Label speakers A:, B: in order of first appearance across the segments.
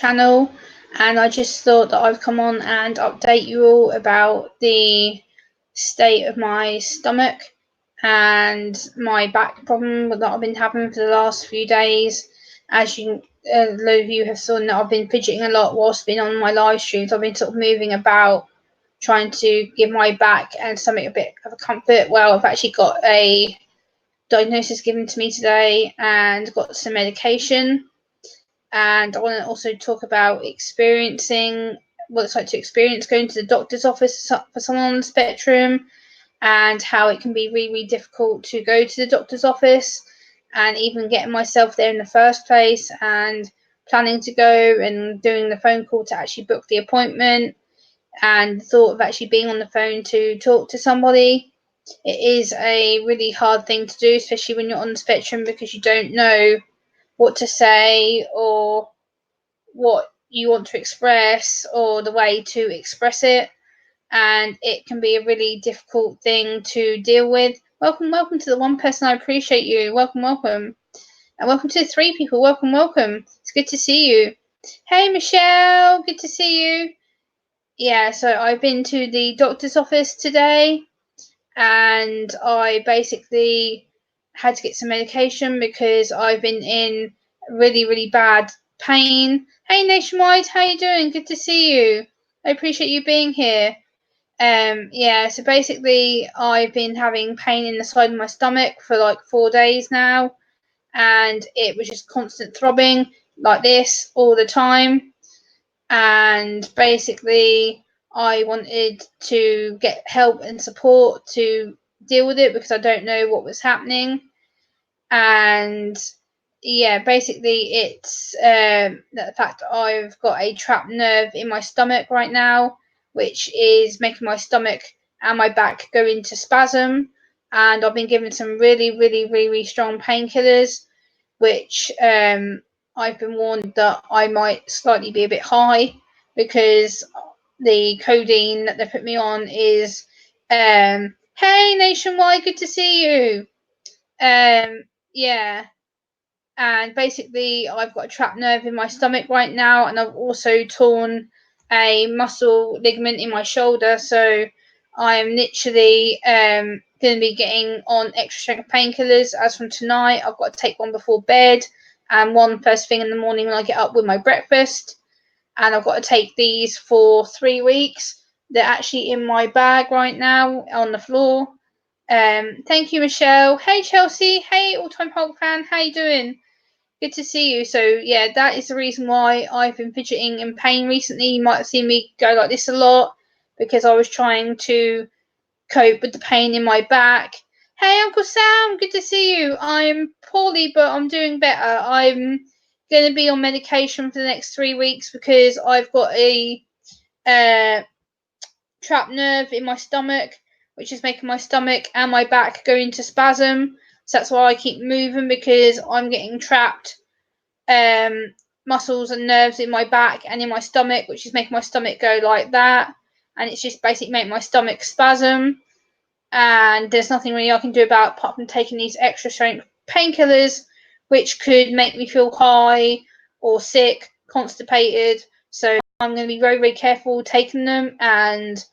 A: channel, and I just thought that I'd come on and update you all about the state of my stomach and my back problem that I've been having for the last few days. As you, a lot of you have seen that I've been fidgeting a lot whilst being on my live streams. I've been sort of moving about, trying to give my back and stomach a bit of a comfort. Well, I've actually got a diagnosis given to me today and got some medication. And I want to also talk about experiencing what it's like to experience going to the doctor's office for someone on the spectrum, and how it can be really, really difficult to go to the doctor's office and even getting myself there in the first place, and planning to go and doing the phone call to actually book the appointment, and the thought of actually being on the phone to talk to somebody. It is a really hard thing to do, especially when you're on the spectrum, because you don't know what to say or what you want to express or the way to express it, and it can be a really difficult thing to deal with. Welcome to the one person. I appreciate you. Welcome. And welcome to the three people. Welcome. It's good to see you. Hey, Michelle. Good to see you. Yeah, so I've been to the doctor's office today, and I basically had to get some medication because I've been in really, really bad pain. Hey, Nationwide, how you doing? Good to see you. I appreciate you being here. Yeah, so basically I've been having pain in the side of my stomach for like 4 days now, and it was just constant throbbing like this all the time. And basically I wanted to get help and support to deal with it because I don't know what was happening. And yeah, basically it's the fact that I've got a trapped nerve in my stomach right now, which is making my stomach and my back go into spasm. And I've been given some really strong painkillers, which I've been warned that I might slightly be a bit high because the codeine that they put me on is hey, Nationwide, good to see you. Yeah, and basically I've got a trapped nerve in my stomach right now, and I've also torn a muscle ligament in my shoulder, so I'm literally going to be getting on extra strength painkillers as from tonight. I've got to take one before bed and one first thing in the morning when I get up with my breakfast, and I've got to take these for 3 weeks. They're actually in my bag right now on the floor. Thank you, Michelle. Hey, Chelsea. Hey, all-time Hulk fan. How you doing? Good to see you. So yeah, that is the reason why I've been fidgeting in pain recently. You might have seen me go like this a lot because I was trying to cope with the pain in my back. Hey, Uncle Sam, good to see you. I'm poorly, but I'm doing better. I'm going to be on medication for the next 3 weeks because I've got a trapped nerve in my stomach, which is making my stomach and my back go into spasm. So that's why I keep moving, because I'm getting trapped muscles and nerves in my back and in my stomach, which is making my stomach go like that. And it's just basically making my stomach spasm. And there's nothing really I can do about it apart from taking these extra strength painkillers, which could make me feel high or sick, constipated. So I'm going to be very careful taking them. And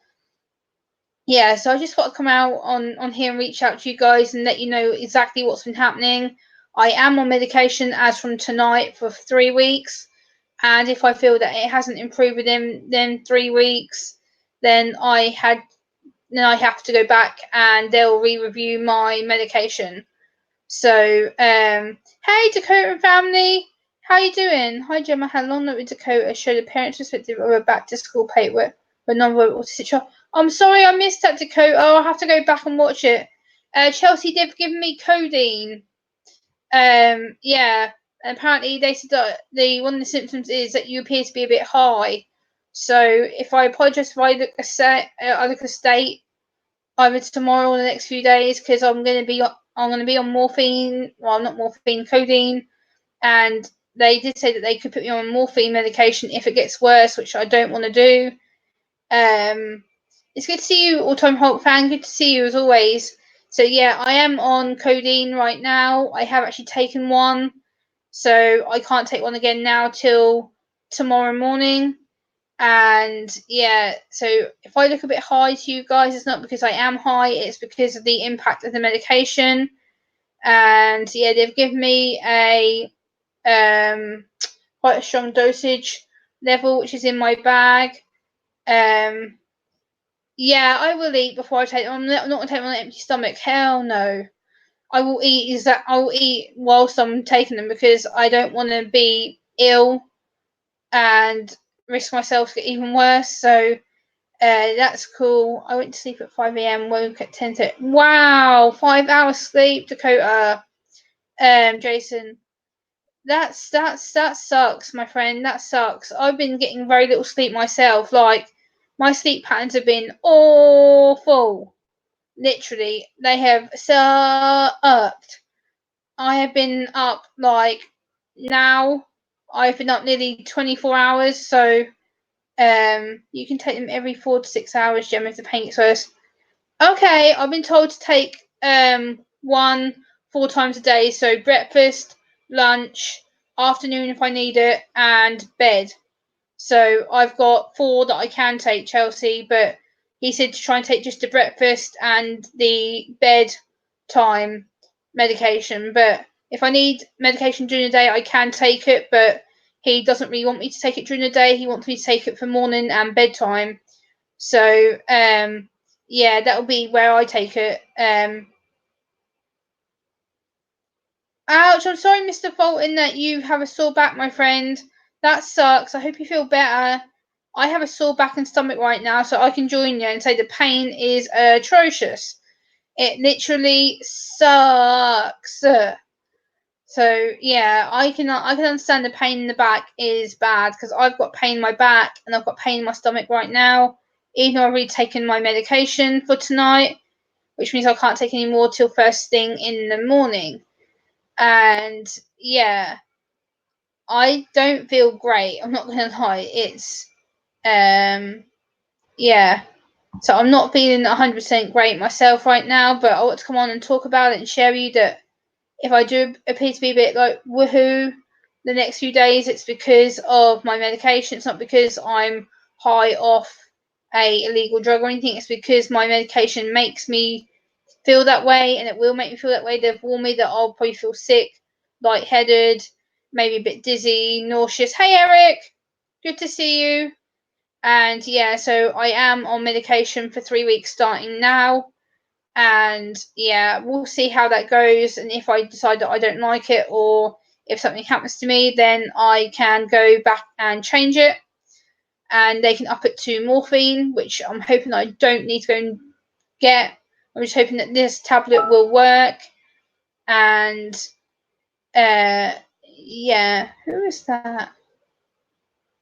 A: yeah, so I just thought I'd come out on here and reach out to you guys and let you know exactly what's been happening. I am on medication as from tonight for 3 weeks, and if I feel that it hasn't improved within then 3 weeks, then I have to go back and they'll re-review my medication. So, hey Dakota family, how you doing? Hi Gemma, how long with Dakota showed a parent's perspective of a back to school paper but non-verbal situation. I'm sorry I missed that, Dakota. I'll have to go back and watch it. Chelsea, they've given me codeine. Yeah. Apparently they said that one of the symptoms is that you appear to be a bit high. So if I apologise if I look a state either tomorrow or the next few days, because I'm gonna be on morphine. Well, not morphine, codeine, and they did say that they could put me on morphine medication if it gets worse, which I don't want to do. It's good to see you, all-time Hulk fan. Good to see you as always. So yeah, I am on codeine right now. I have actually taken one, so I can't take one again now till tomorrow morning. And yeah, so if I look a bit high to you guys, it's not because I am high, it's because of the impact of the medication. And yeah, they've given me a quite a strong dosage level, which is in my bag. Um, yeah, I will eat before I take them. I'm not going to take them on an empty stomach. Hell no. I will eat. I will eat whilst I'm taking them because I don't want to be ill and risk myself to get even worse. So that's cool. I went to sleep at 5 a.m. Woke at 10. Wow, 5 hours sleep, Dakota. Jason. That sucks, my friend. That sucks. I've been getting very little sleep myself. Like my sleep patterns have been awful. Literally, they have sucked. I have been up like now. I've been up nearly 24 hours. So you can take them every 4 to 6 hours, Gemma, if the pain gets worse. Okay, I've been told to take one 4 times a day, so breakfast, lunch, afternoon if I need it, and bed. So I've got 4 that I can take, Chelsea, but he said to try and take just the breakfast and the bed time medication. But if I need medication during the day, I can take it, but he doesn't really want me to take it during the day. He wants me to take it for morning and bedtime. So yeah, that'll be where I take it. Ouch, I'm sorry, Mr. Fulton, that you have a sore back, my friend. That sucks. I hope you feel better. I have a sore back and stomach right now, so I can join you and say the pain is atrocious. It literally sucks. So yeah, I can understand the pain in the back is bad because I've got pain in my back and I've got pain in my stomach right now. Even though I've already taken my medication for tonight, which means I can't take any more till first thing in the morning. And yeah, I don't feel great. I'm not gonna lie. It's yeah. So I'm not feeling 100% great myself right now, but I want to come on and talk about it and share with you that if I do appear to be a bit like woohoo the next few days, it's because of my medication. It's not because I'm high off a illegal drug or anything. It's because my medication makes me feel that way, and it will make me feel that way. They've warned me that I'll probably feel sick, lightheaded, maybe a bit dizzy, nauseous. Hey, Eric, good to see you. And yeah, so I am on medication for 3 weeks starting now. And yeah, we'll see how that goes. And if I decide that I don't like it or if something happens to me, then I can go back and change it. And they can up it to morphine, which I'm hoping I don't need to go and get. I'm just hoping that this tablet will work. And yeah, who is that?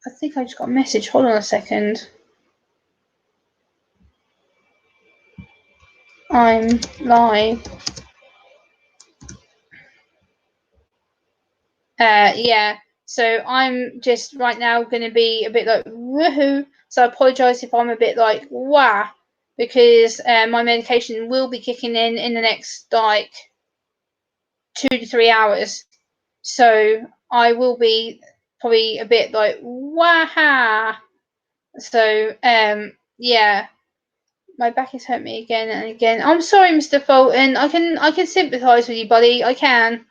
A: I think I just got a message. Hold on a second. I'm live. Yeah. So I'm just right now going to be a bit like woohoo. So I apologise if I'm a bit like wah, because my medication will be kicking in the next like 2 to 3 hours. So I will be probably a bit like wah. So yeah, my back has hurt me again and again. I'm sorry, Mr. Fulton. I can sympathise with you, buddy. I can.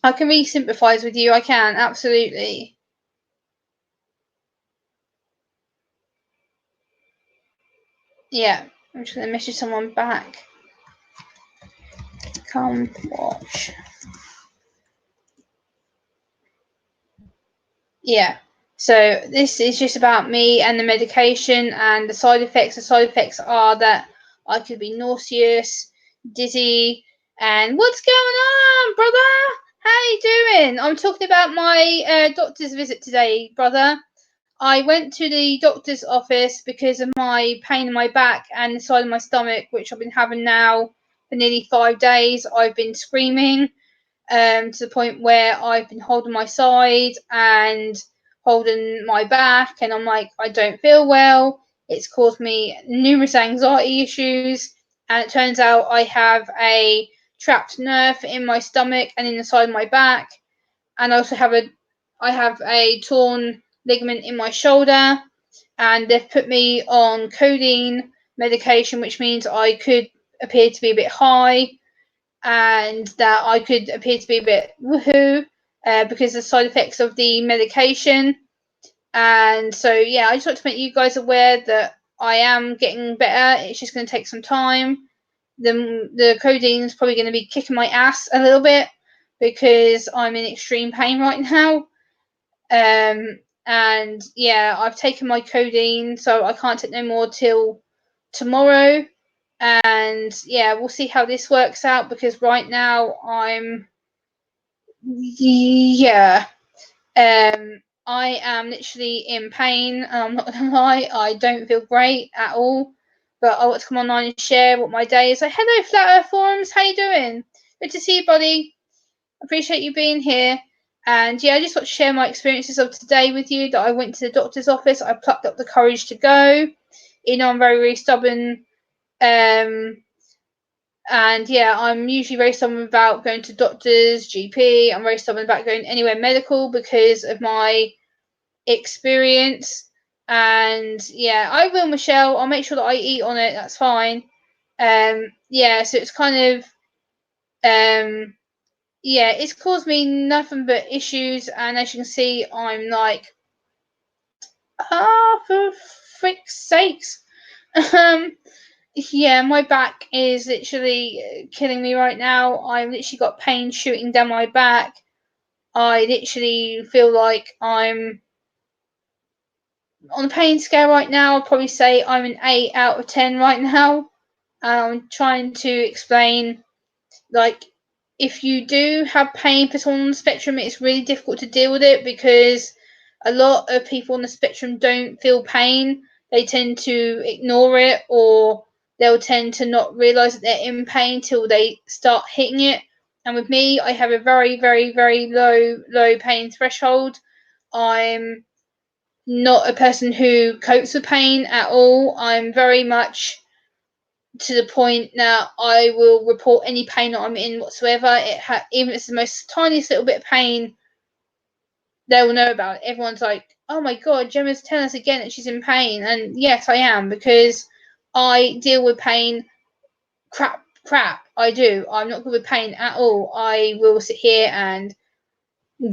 A: I can really sympathise with you. I can absolutely. Yeah, I'm just gonna message someone back. Come watch. Yeah. So this is just about me and the medication and the side effects. The side effects are that I could be nauseous, dizzy, and what's going on, brother? How you doing? I'm talking about my doctor's visit today, brother. I went to the doctor's office because of my pain in my back and the side of my stomach, which I've been having now for nearly 5 days. I've been screaming to the point where I've been holding my side and holding my back, and I'm like, I don't feel well. It's caused me numerous anxiety issues, and it turns out I have a trapped nerve in my stomach and in the side of my back, and I also have a I have a torn ligament in my shoulder, and they've put me on codeine medication, which means I could appear to be a bit high, and that I could appear to be a bit woohoo because of the side effects of the medication. And so, yeah, I just want to make you guys aware that I am getting better. It's just going to take some time. The codeine is probably going to be kicking my ass a little bit because I'm in extreme pain right now. And yeah, I've taken my codeine, so I can't take no more till tomorrow. And yeah, we'll see how this works out because right now yeah, I am literally in pain. And I'm not gonna lie, I don't feel great at all. But I want to come online and share what my day is. So hello, Flat Earth Forums. How you doing? Good to see you, buddy. Appreciate you being here. And yeah, I just want to share my experiences of today with you. That I went to the doctor's office. I plucked up the courage to go. You know, I'm very, very stubborn. And yeah, I'm usually very stubborn about going to doctors, GP. I'm very stubborn about going anywhere medical because of my experience. And yeah, I will, Michelle. I'll make sure that I eat on it. That's fine. Yeah, so it's kind of yeah, it's caused me nothing but issues. And as you can see, I'm like, for frick's sakes. um, yeah, my back is literally killing me right now. I've literally got pain shooting down my back. I literally feel like I'm on the pain scale right now. I'd probably say I'm an 8 out of 10 right now. I'm trying to explain, like, if you do have pain for someone on the spectrum, it's really difficult to deal with it because a lot of people on the spectrum don't feel pain. They tend to ignore it, or they'll tend to not realize that they're in pain till they start hitting it. And with me, I have a very, very, very low pain threshold. I'm not a person who copes with pain at all. I'm very much to the point now I will report any pain that I'm in whatsoever. Even if it's the most tiniest little bit of pain, they will know about it. Everyone's like, "Oh my god, Gemma's telling us again that she's in pain," and yes, I am because I deal with pain. Crap. I do. I'm not good with pain at all. I will sit here and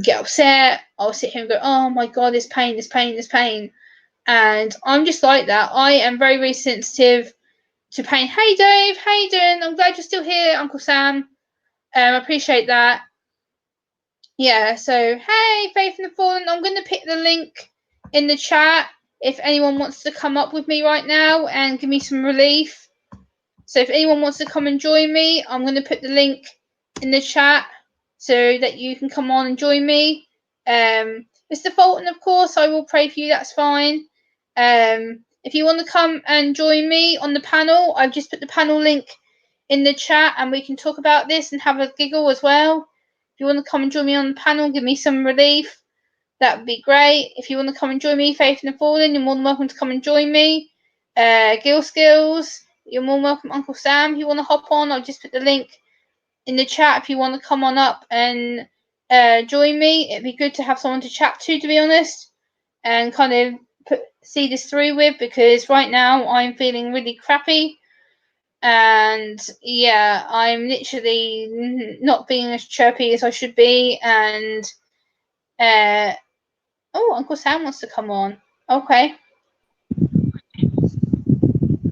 A: get upset. I'll sit here and go, "Oh my god, this pain, this pain, this pain," and I'm just like that. I am very, very sensitive to pain. Hey Dave, how you doing? I'm glad you're still here, Uncle Sam. I appreciate that. Yeah, so hey, Faith in the Fallen. I'm going to pick the link in the chat if anyone wants to come up with me right now and give me some relief. So if anyone wants to come and join me, I'm going to put the link in the chat so that you can come on and join me. Mr. Fulton, of course, I will pray for you. That's fine. If you want to come and join me on the panel, I've just put the panel link in the chat and we can talk about this and have a giggle as well. If you want to come and join me on the panel, give me some relief, that would be great. If you want to come and join me, Faith in the Fallen, you're more than welcome to come and join me. Gill Skills, you're more than welcome. Uncle Sam, if you want to hop on, I'll just put the link in the chat if you want to come on up and join me. It'd be good to have someone to chat to be honest, and kind of see this through with, because right now I'm feeling really crappy. And yeah, I'm literally not being as chirpy as I should be. And oh, Uncle Sam wants to come on. Okay.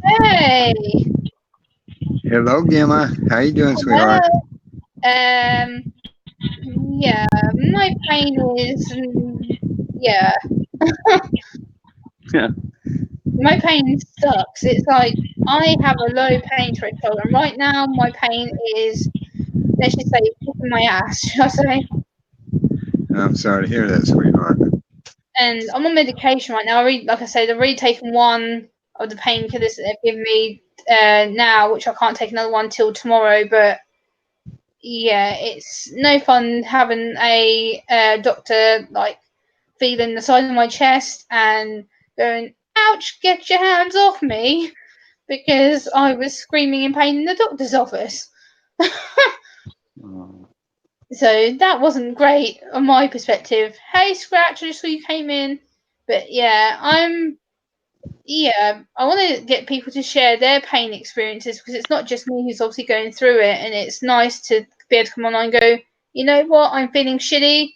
A: Hey.
B: Hello, Gemma. How you doing,
A: Hello.
B: sweetheart?
A: Yeah, my pain is, yeah,
B: Yeah.
A: my pain sucks. It's like I have a low pain threshold, and right now my pain is, let's just say, kicking my ass, shall I say?
B: I'm sorry to hear that, sweetheart.
A: And I'm on medication right now. Like I said, I've already taken one of the painkillers that they've given me now, which I can't take another one till tomorrow. But yeah, it's no fun having a doctor like feeling the side of my chest and going, "Ouch! Get your hands off me!" because I was screaming in pain in the doctor's office.
B: Oh,
A: So that wasn't great on my perspective. Hey, Scratch, I just saw you came in. But yeah, I want to get people to share their pain experiences because it's not just me who's obviously going through it, and it's nice to be able to come on and go, you know what, I'm feeling shitty,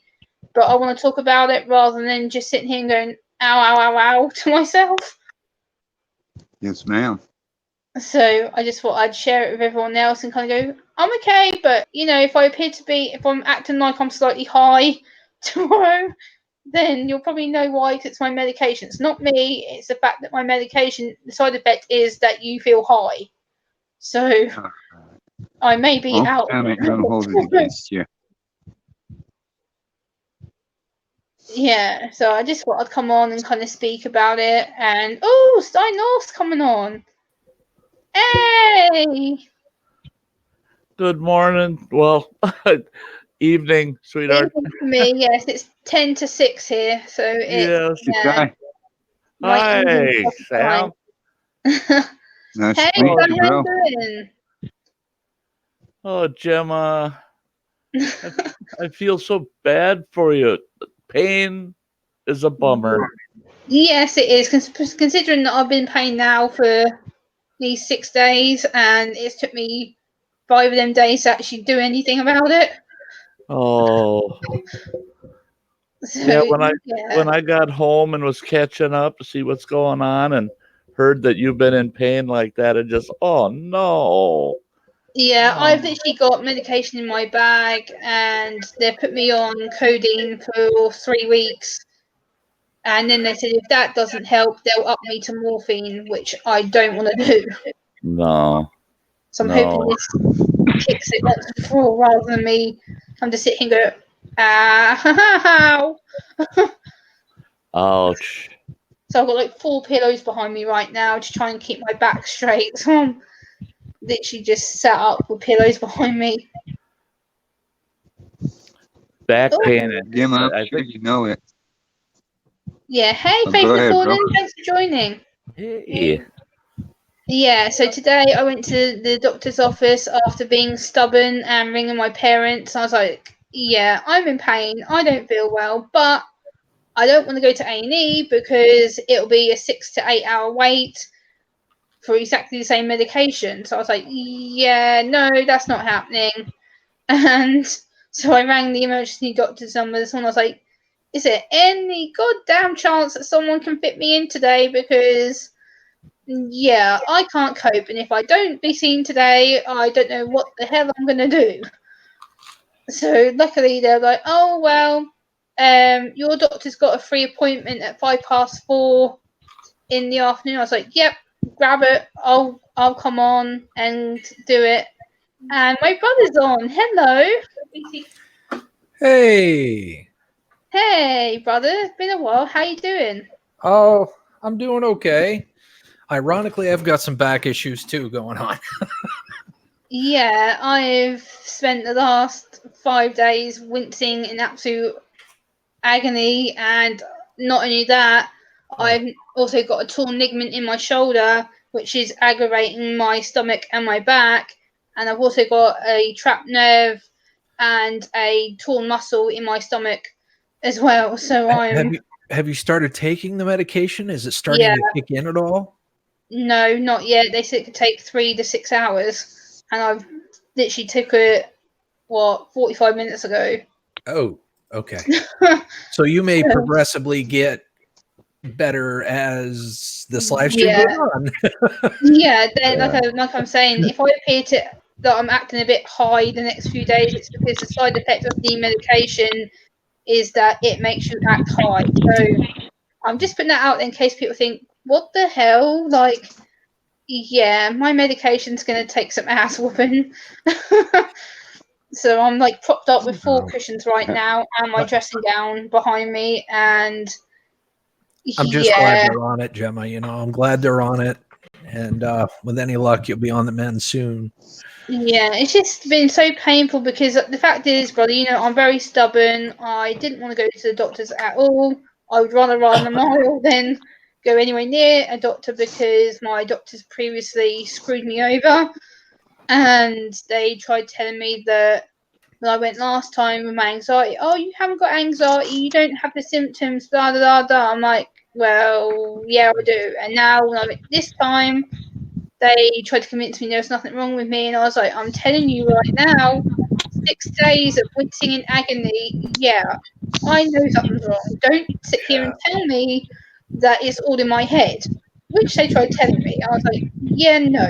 A: but I want to talk about it rather than just sitting here and going, ow, ow, ow, ow to myself.
B: Yes, ma'am.
A: So I just thought I'd share it with everyone else and kind of go, I'm okay, but if if I'm acting like I'm slightly high tomorrow, then you'll probably know why, because it's my medication. It's not me, it's the fact that my medication, the side effect is that you feel high. So I may be
B: Uncle
A: out.
B: Tom ain't gonna hold it against you.
A: Yeah, so I just thought I'd come on and kind of speak about it. And oh, Stein North's coming on. Hey!
C: Good morning. Well, evening, sweetheart.
A: Evening for me, yes, it's 10 to 6 here, so it's,
C: Yes.
B: Good
A: yeah,
B: guy.
A: my evening
C: Hi,
A: time.
C: Sam.
B: Nice
A: Hey,
B: to meet
C: Oh,
A: Don,
B: you,
A: how you
B: bro.
A: doing?
C: oh, Gemma. I feel so bad for you. Pain is a bummer.
A: Yes, it is, considering that I've been in pain now for these 6 days, and it's took me 5 of them days to actually do anything about it.
C: Oh, yeah.
A: So, yeah.
C: When I got home and was catching up to see what's going on and heard that you've been in pain like that, it just oh no.
A: Yeah, I've
C: Oh,
A: literally got medication in my bag, and they put me on codeine for 3 weeks. And then they said if that doesn't help, they'll up me to morphine, which I don't want to do.
C: no,
A: So I'm hoping
C: no.
A: this kicks it once and for all, rather than me having to sit here and go, ow.
C: Ouch.
A: So I've got like 4 pillows behind me right now to try and keep my back straight. So I'm literally just sat up with pillows behind me.
C: Back
A: Oh,
C: pain.
B: Jim, I'm
C: I
B: sure
C: think.
B: you know it.
A: yeah. Hey,
B: Oh,
A: Faith
B: go ahead, bro.
A: McFarlane, thanks for joining.
C: Hey.
A: Yeah, so today I went to the doctor's office after being stubborn and ringing my parents. I was like, yeah, I'm in pain. I don't feel well, but I don't want to go to A&E because it'll be a 6 to 8 hour wait for exactly the same medication. So I was like, yeah, no, that's not happening. And so I rang the emergency doctor's number. This one, I was like, is there any goddamn chance that someone can fit me in today? Because yeah, I can't cope, and if I don't be seen today, I don't know what the hell I'm gonna do. So luckily they're like, oh well, your doctor's got a free appointment at 4:05 in the afternoon. I was like, yep, grab it. I'll come on and do it. And my brother's on. Hello.
D: Hey.
A: Hey, brother. It's been a while. How you doing?
D: Oh, I'm doing okay. Ironically, I've got some back issues too going on.
A: Yeah, I've spent the last 5 days wincing in absolute agony, and not only that, I've also got a torn ligament in my shoulder, which is aggravating my stomach and my back, and I've also got a trapped nerve and a torn muscle in my stomach as well. So
D: Have
A: I'm
D: you started taking the medication? Is it starting
A: yeah,
D: to kick in at all?
A: no, not yet. They said it could take 3 to 6 hours, and I've literally took it 45 minutes ago.
D: Oh, okay. So you may
A: So,
D: progressively get better as this live stream
A: yeah,
D: goes on.
A: yeah. Then
D: Yeah.
A: like I'm saying, if I appear to that I'm acting a bit high the next few days, it's because the side effect of the medication is that it makes you act high. So I'm just putting that out there in case people think, what the hell? Like, yeah, my medication's gonna take some ass whooping. So I'm like propped up with 4 cushions right now and my dressing gown behind me, and
D: I'm just glad
A: yeah,
D: they're on it, Gemma. I'm glad they're on it. And with any luck, you'll be on the mend soon.
A: yeah, it's just been so painful because the fact is, brother, I'm very stubborn. I didn't want to go to the doctors at all. I would rather run a mile than go anywhere near a doctor because my doctors previously screwed me over, and they tried telling me that when I went last time with my anxiety. Oh, you haven't got anxiety. You don't have the symptoms. Blah blah blah blah. I'm like, well, yeah, I do. And now when I went this time, they tried to convince me there was nothing wrong with me, and I was like, I'm telling you right now, 6 days of wincing in agony. Yeah, I know something's wrong. Don't sit here and tell me that it's all in my head, which they tried telling me. I was like, yeah, no.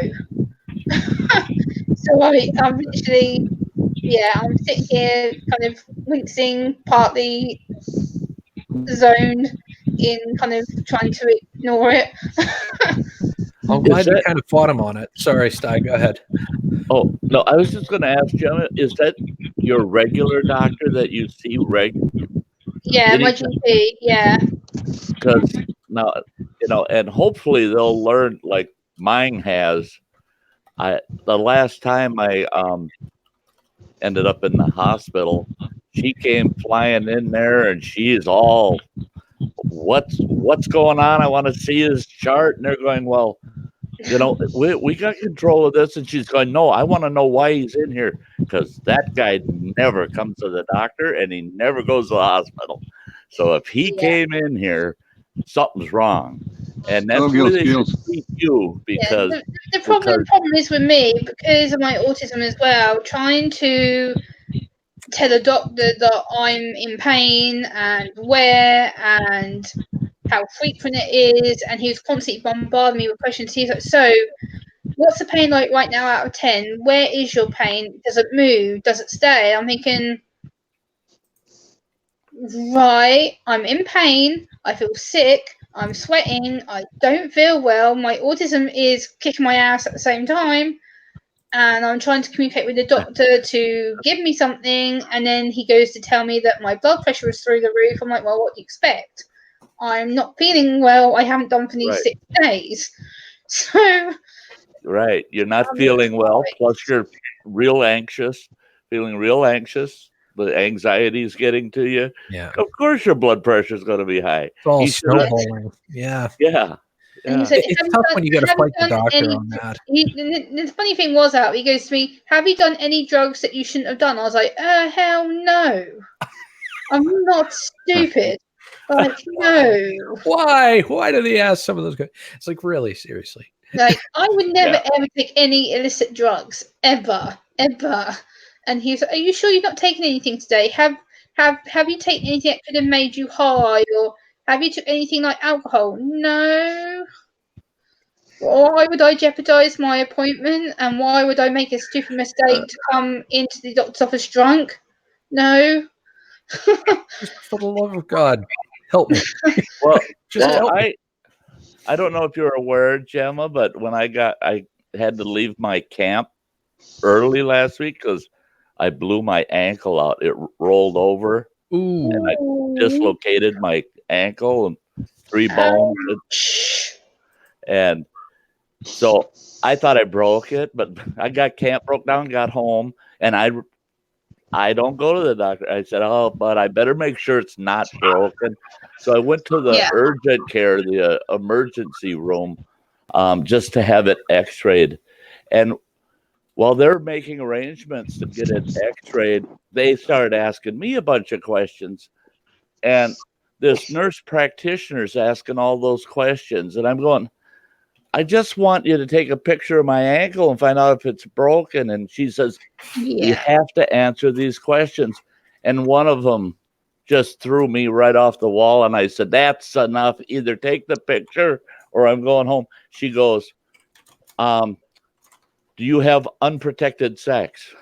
A: So I'm literally, yeah, I'm sitting here kind of wincing, partly zoned in kind of trying to ignore it.
D: I'm glad you kind of fought him on it. Sorry, Sty, go ahead.
C: Oh, no, I was just going to ask, Gemma, is that your regular doctor that you see
A: Yeah, my GP, yeah.
C: Because now, and hopefully they'll learn like mine has. The last time I ended up in the hospital, she came flying in there and she's all, what's going on? I want to see his chart. And they're going, well, we got control of this. And she's going, no, I want to know why he's in here, because that guy never comes to the doctor and he never goes to the hospital. So if he came in here, something's wrong. And that's where they should treat you, because
A: the problem is with me, because of my autism as well, trying to tell a doctor that I'm in pain and where and how frequent it is, and he was constantly bombarding me with questions. He's like, so what's the pain like right now out of 10? Where is your pain? Does it move? Does it stay? I'm thinking, right, I'm in pain, I feel sick, I'm sweating, I don't feel well, my autism is kicking my ass at the same time, and I'm trying to communicate with the doctor to give me something, and then he goes to tell me that my blood pressure is through the roof. I'm like, well, what do you expect? I'm not feeling well. I haven't done for these 6 days. So
C: right, you're not feeling well, plus you're feeling real anxious. The anxiety is getting to you.
D: Yeah.
C: Of course your blood pressure is going to be high.
D: It's all snowballing. Yeah.
C: Yeah.
A: And said,
D: it's tough when you got to fight the doctor on that.
A: The funny thing was that he goes to me, have you done any drugs that you shouldn't have done? I was like, hell no. I'm not stupid. Like, no.
D: Why? Why do they ask some of those guys? It's like, really, seriously.
A: Like, I would never ever take any illicit drugs. Ever. And he's like, are you sure you've not taken anything today? Have you taken anything that could have made you high, or have you took anything like alcohol? No. Why would I jeopardize my appointment, and why would I make a stupid mistake to come into the doctor's office drunk? No.
D: Just for the love of God, help me.
C: Well,
D: help me.
C: I don't know if you're aware, Gemma, but when I had to leave my camp early last week because I blew my ankle out. It rolled over.
D: Ooh.
C: And I dislocated my ankle and 3 bones. And so I thought I broke it, but I got camp, broke down, got home, and I don't go to the doctor. I said, oh, but I better make sure it's not broken. So I went to the urgent care, the emergency room, just to have it x-rayed. And while they're making arrangements to get it x-rayed, they started asking me a bunch of questions. And this nurse practitioner is asking all those questions. And I'm going, I just want you to take a picture of my ankle and find out if it's broken. And she says, you have to answer these questions. And one of them just threw me right off the wall. And I said, that's enough. Either take the picture or I'm going home. She goes, do you have unprotected sex?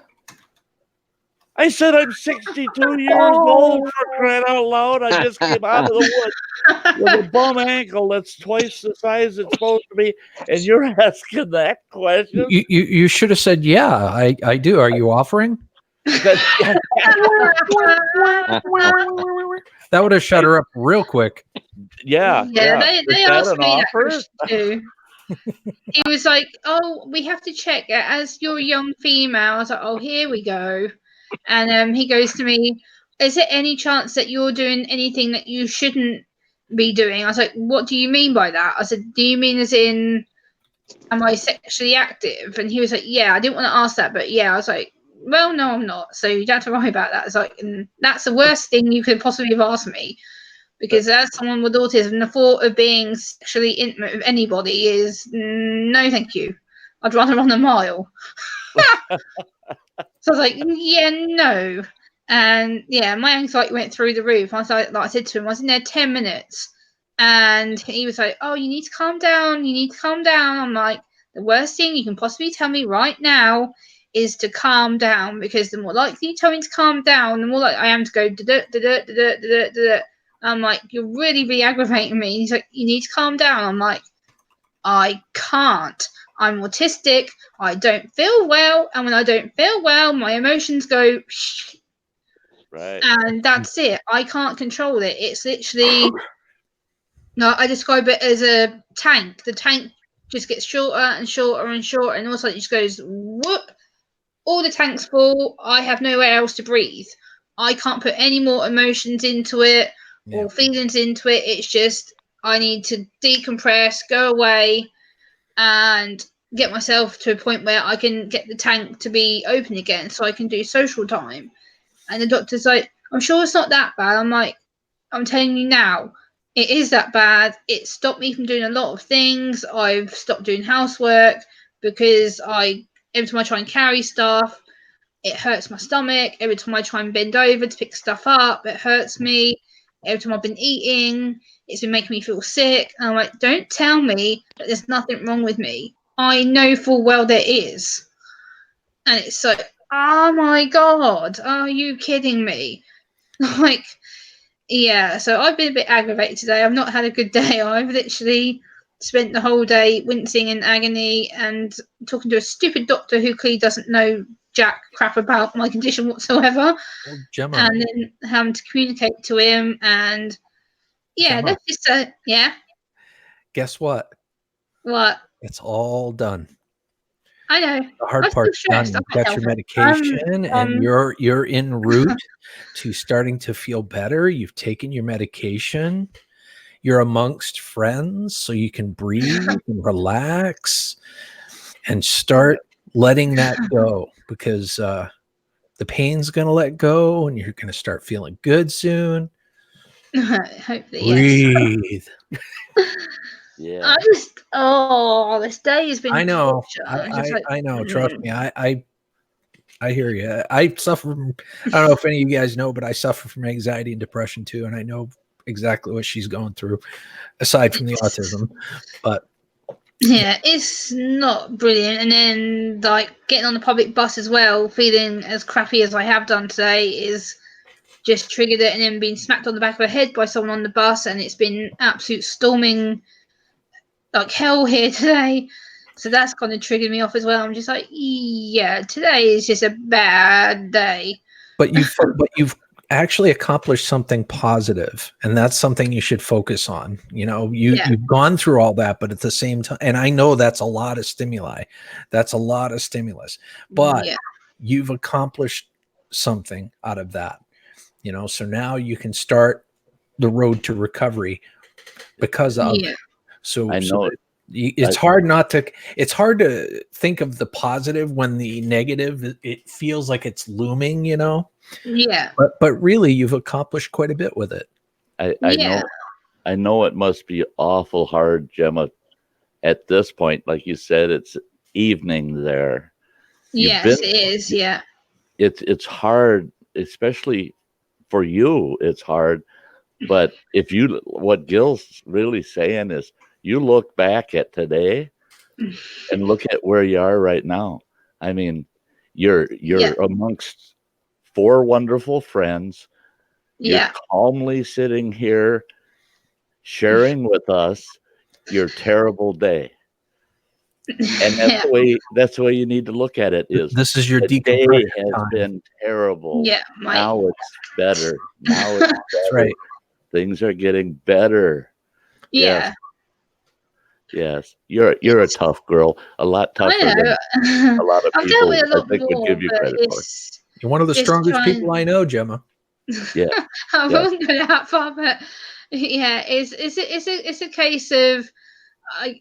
C: I said, I'm 62 years old, for crying out loud. I just came out of the woods with a bum ankle that's twice the size it's supposed to be. And you're asking that question?
D: You should have said, yeah, I do. Are you offering? That would have shut her up real quick.
C: Yeah.
A: They asked me that question too. He was like, oh, we have to check as you're a young female. I was like, oh, here we go. And he goes to me, is there any chance that you're doing anything that you shouldn't be doing? I was like, what do you mean by that? I said, do you mean as in, am I sexually active? And he was like, yeah, I didn't want to ask that, but yeah. I was like, well, no, I'm not. So you don't have to worry about that. It's like, and that's the worst thing you could possibly have asked me. Because as someone with autism, the thought of being sexually intimate with anybody is no, thank you. I'd rather run a mile. So I was like, yeah, no. And yeah, my anxiety went through the roof. I was like I said to him, I was in there 10 minutes. And he was like, oh, you need to calm down. You need to calm down. I'm like, the worst thing you can possibly tell me right now is to calm down, because the more likely you tell me to calm down, the more likely I am to go da-da-da-da-da-da-da-da. I'm like, you're really aggravating me. He's like, you need to calm down. I'm like, I can't. I'm autistic. I don't feel well. And when I don't feel well, my emotions go,
C: Right.
A: and that's it. I can't control it. It's literally, no, I describe it as a tank. The tank just gets shorter and shorter and shorter, and also it just goes whoop. All the tank's full. I have nowhere else to breathe. I can't put any more emotions into it or feelings into it. It's just I need to decompress, go away, and get myself to a point where I can get the tank to be open again so I can do social time. And the doctor's like, I'm sure it's not that bad. I'm like, I'm telling you now, it is that bad. It stopped me from doing a lot of things. I've stopped doing housework because every time I try and carry stuff, it hurts my stomach. Every time I try and bend over to pick stuff up, it hurts me. Every time I've been eating, it's been making me feel sick. And I'm like, don't tell me that there's nothing wrong with me. I know full well there is. And it's like, oh my God, are you kidding me? Like, yeah, so I've been a bit aggravated today. I've not had a good day. I've literally spent the whole day wincing in agony and talking to a stupid doctor who clearly doesn't know jack crap about my condition whatsoever.
D: Well, Gemma,
A: And then having to communicate to him. And yeah,
D: Gemma,
A: let's just say, yeah,
D: guess what?
A: what?
D: It's all done.
A: I know.
D: The hard
A: I'm still
D: part's done.
A: stressed.
D: You've
A: I can't
D: got your
A: help it.
D: medication, and you're en route to starting to feel better. You've taken your medication. You're amongst friends, so you can breathe and relax and start letting that go, because the pain's going to let go, and you're going to start feeling good soon.
A: Hopefully,
D: Breathe.
C: Yeah.
A: This day has been
D: I know.
A: torture.
D: I know. Trust me. I hear you. I suffer from, I don't know if any of you guys know, but I suffer from anxiety and depression too. And I know exactly what she's going through, aside from the autism. But
A: yeah, it's not brilliant. And then, like, getting on the public bus as well, feeling as crappy as I have done today, is just triggered it. And then being smacked on the back of the head by someone on the bus, and it's been absolute storming like hell here today. So that's kind of triggered me off as well. I'm just like, yeah, today is just a bad day.
D: but you've actually accomplished something positive, and that's something you should focus on. You've gone through all that, but at the same time, and I know that's a lot of stimuli, that's a lot of stimulus, but you've accomplished something out of that. So now you can start the road to recovery because of it. So
C: I know
D: it's hard to think of the positive when the negative, it feels like it's looming,
A: Yeah.
D: But really, you've accomplished quite a bit with it.
C: I know it must be awful hard, Gemma. At this point, like you said, it's evening there.
A: Yes, it is. Yeah.
C: It's hard, especially for you. It's hard, but what Gil's really saying is, you look back at today and look at where you are right now. I mean, you're amongst 4 wonderful friends. You're calmly sitting here sharing with us your terrible day. And that's the way you need to look at it.
D: This is your
C: day has
D: time.
C: been terrible.
A: Yeah.
C: Now it's better. Now it's better.
D: That's right.
C: Things are getting better.
A: Yeah.
C: Yes. You're a tough girl. A lot tougher than a lot of people I think would give you credit for.
D: You're one of the strongest people I know, Gemma.
C: Yeah.
A: I won't go that far, but yeah, it's a case of I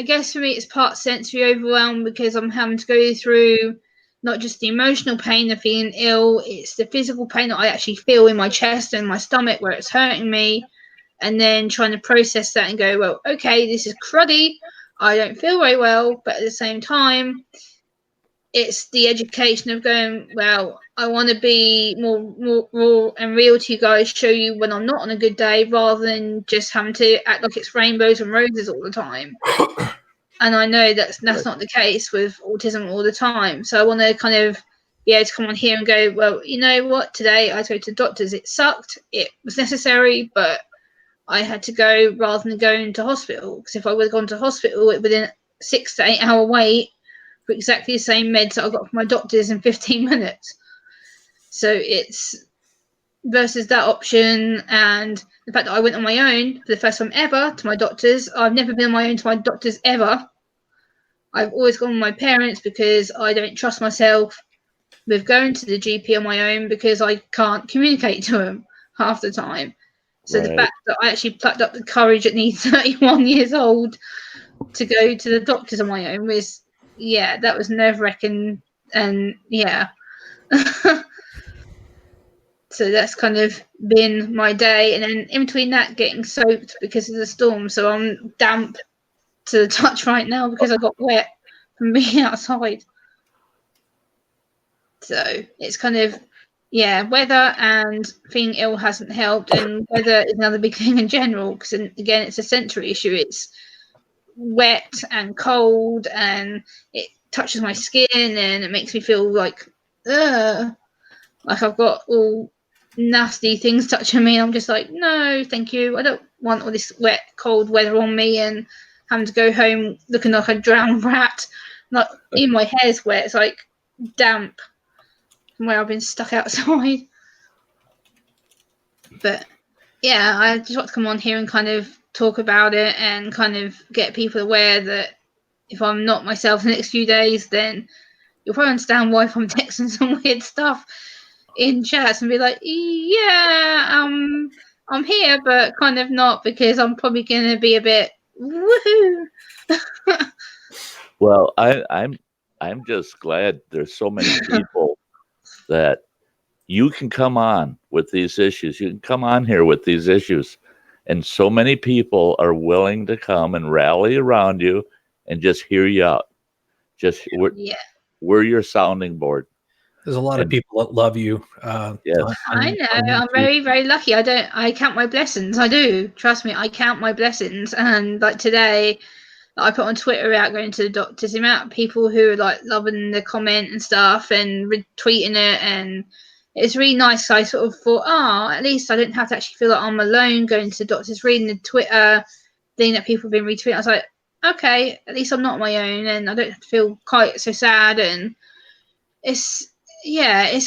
A: guess for me it's part sensory overwhelm, because I'm having to go through not just the emotional pain of feeling ill, it's the physical pain that I actually feel in my chest and my stomach where it's hurting me. And then trying to process that and go, well, okay, this is cruddy. I don't feel very well. But at the same time, it's the education of going, well, I want to be more raw and real to you guys, show you when I'm not on a good day, rather than just having to act like it's rainbows and roses all the time. And I know that's not the case with autism all the time. So I want to kind of be able to come on here and go, well, you know what, today I go to the doctors. It sucked. It was necessary, but I had to go rather than going to hospital. Because if I would have gone to hospital, it would have been a 6 to 8 hour wait for exactly the same meds that I got from my doctors in 15 minutes. So it's versus that option, and the fact that I went on my own for the first time ever to my doctors. I've never been on my own to my doctors ever. I've always gone with my parents because I don't trust myself with going to the GP on my own because I can't communicate to them half the time. So the fact that I actually plucked up the courage at nearly 31 years old to go to the doctors on my own was, that was nerve-wracking. And so that's kind of been my day. And then in between that, getting soaked because of the storm. So I'm damp to the touch right now because I got wet from being outside. So it's kind of, weather and being ill hasn't helped. And weather is another big thing in general because, again, it's a sensory issue. It's wet and cold and it touches my skin and it makes me feel like I've got all nasty things touching me. I'm just like, no, thank you. I don't want all this wet, cold weather on me and having to go home looking like a drowned rat. Not even my hair's wet. It's like damp from where I've been stuck outside. But I just want to come on here and kind of talk about it and kind of get people aware that if I'm not myself the next few days, then you'll probably understand why if I'm texting some weird stuff in chats and be like, I'm here, but kind of not, because I'm probably going to be a bit woohoo.
C: Well, I'm just glad there's so many people that you can come on with these issues. You can come on here with these issues. And so many people are willing to come and rally around you and just hear you out. We're your sounding board.
D: There's a lot of people that love you.
C: Yes.
A: I know. I'm very, very lucky. I count my blessings. I do. Trust me, I count my blessings. And like today, I put on Twitter about going to the doctors, the amount of people who are like loving the comment and stuff and retweeting it, and it's really nice. I sort of thought, at least I don't have to actually feel like I'm alone going to the doctors, reading the Twitter thing that people have been retweeting. I was like, okay, at least I'm not on my own and I don't have to feel quite so sad. And it's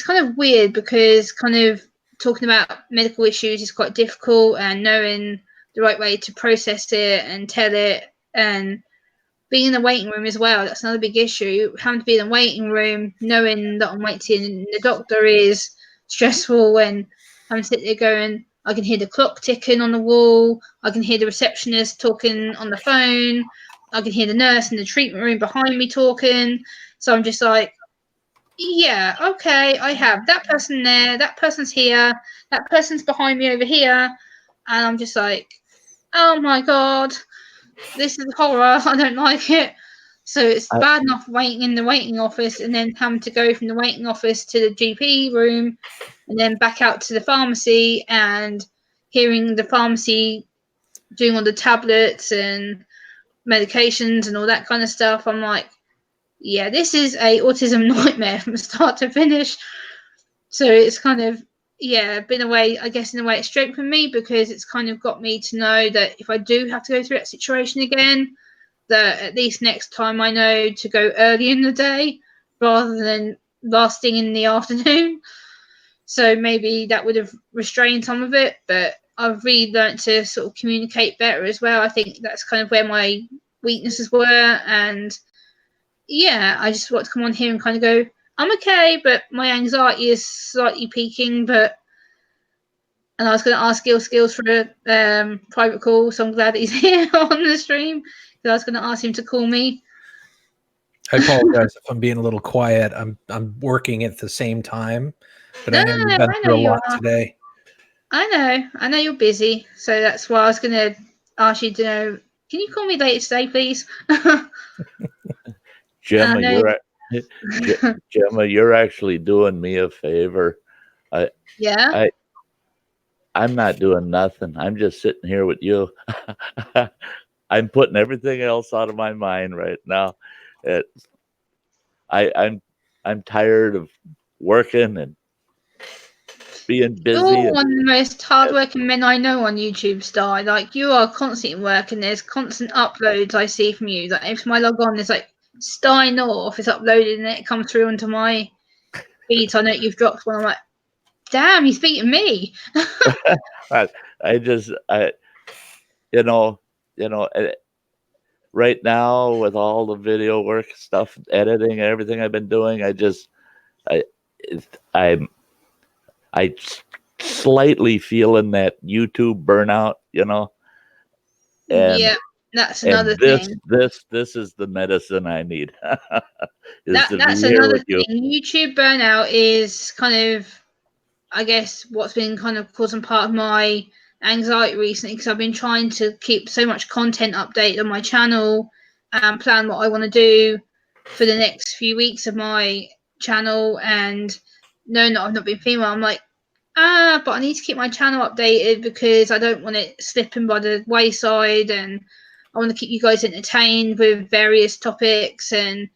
A: kind of weird because kind of talking about medical issues is quite difficult, and knowing the right way to process it and tell it, and being in the waiting room as well. That's another big issue. Having to be in the waiting room, knowing that I'm waiting the doctor is stressful, and having to sit there going, I can hear the clock ticking on the wall. I can hear the receptionist talking on the phone. I can hear the nurse in the treatment room behind me talking. So I'm just like, okay, I have that person there, that person's here, that person's behind me over here. And I'm just like, oh my God, this is horror. I don't like it. So it's bad enough waiting in the waiting office and then having to go from the waiting office to the GP room and then back out to the pharmacy and hearing the pharmacy doing all the tablets and medications and all that kind of stuff. I'm like, this is a autism nightmare from start to finish. So it's kind of, been a way, I guess, in a way it's strengthened me because it's kind of got me to know that if I do have to go through that situation again, that at least next time I know to go early in the day rather than last thing in the afternoon. So maybe that would have restrained some of it, but I've really learned to sort of communicate better as well. I think that's kind of where my weaknesses were, and I just want to come on here and kind of go, I'm okay, but my anxiety is slightly peaking. And I was going to ask Gil Skills for a private call, so I'm glad that he's here on the stream, because I was going to ask him to call me.
D: I apologize if I'm being a little quiet. I'm working at the same time, but I know you've been
A: I know
D: through a
A: you
D: lot
A: are.
D: today.
A: I know you're busy, so that's why I was going to ask you to know. Can you call me later today, please?
C: Gemma, Gemma, you're actually doing me a favor.
A: Yeah.
C: I'm not doing nothing. I'm just sitting here with you. I'm putting everything else out of my mind right now. It's, I'm tired of working and being busy.
A: You're one of the most hardworking men I know on YouTube, Star. Like, you are constantly working. There's constant uploads I see from you. Like, every time I log on, there's like Star North is uploaded and it comes through onto my feed. So I know you've dropped one. I'm like, damn, he's beating me.
C: You know, right now with all the video work stuff, editing, and everything I've been doing, I slightly feeling that YouTube burnout, and
A: Yeah, that's another
C: this
A: thing.
C: this is the medicine I need. is to
A: That's
C: be here
A: another
C: with you.
A: thing. YouTube burnout is kind of, I guess, what's been kind of causing part of my anxiety recently, because I've been trying to keep so much content updated on my channel and plan what I want to do for the next few weeks of my channel. And knowing that I've not been female, I'm like, but I need to keep my channel updated because I don't want it slipping by the wayside, and I want to keep you guys entertained with various topics and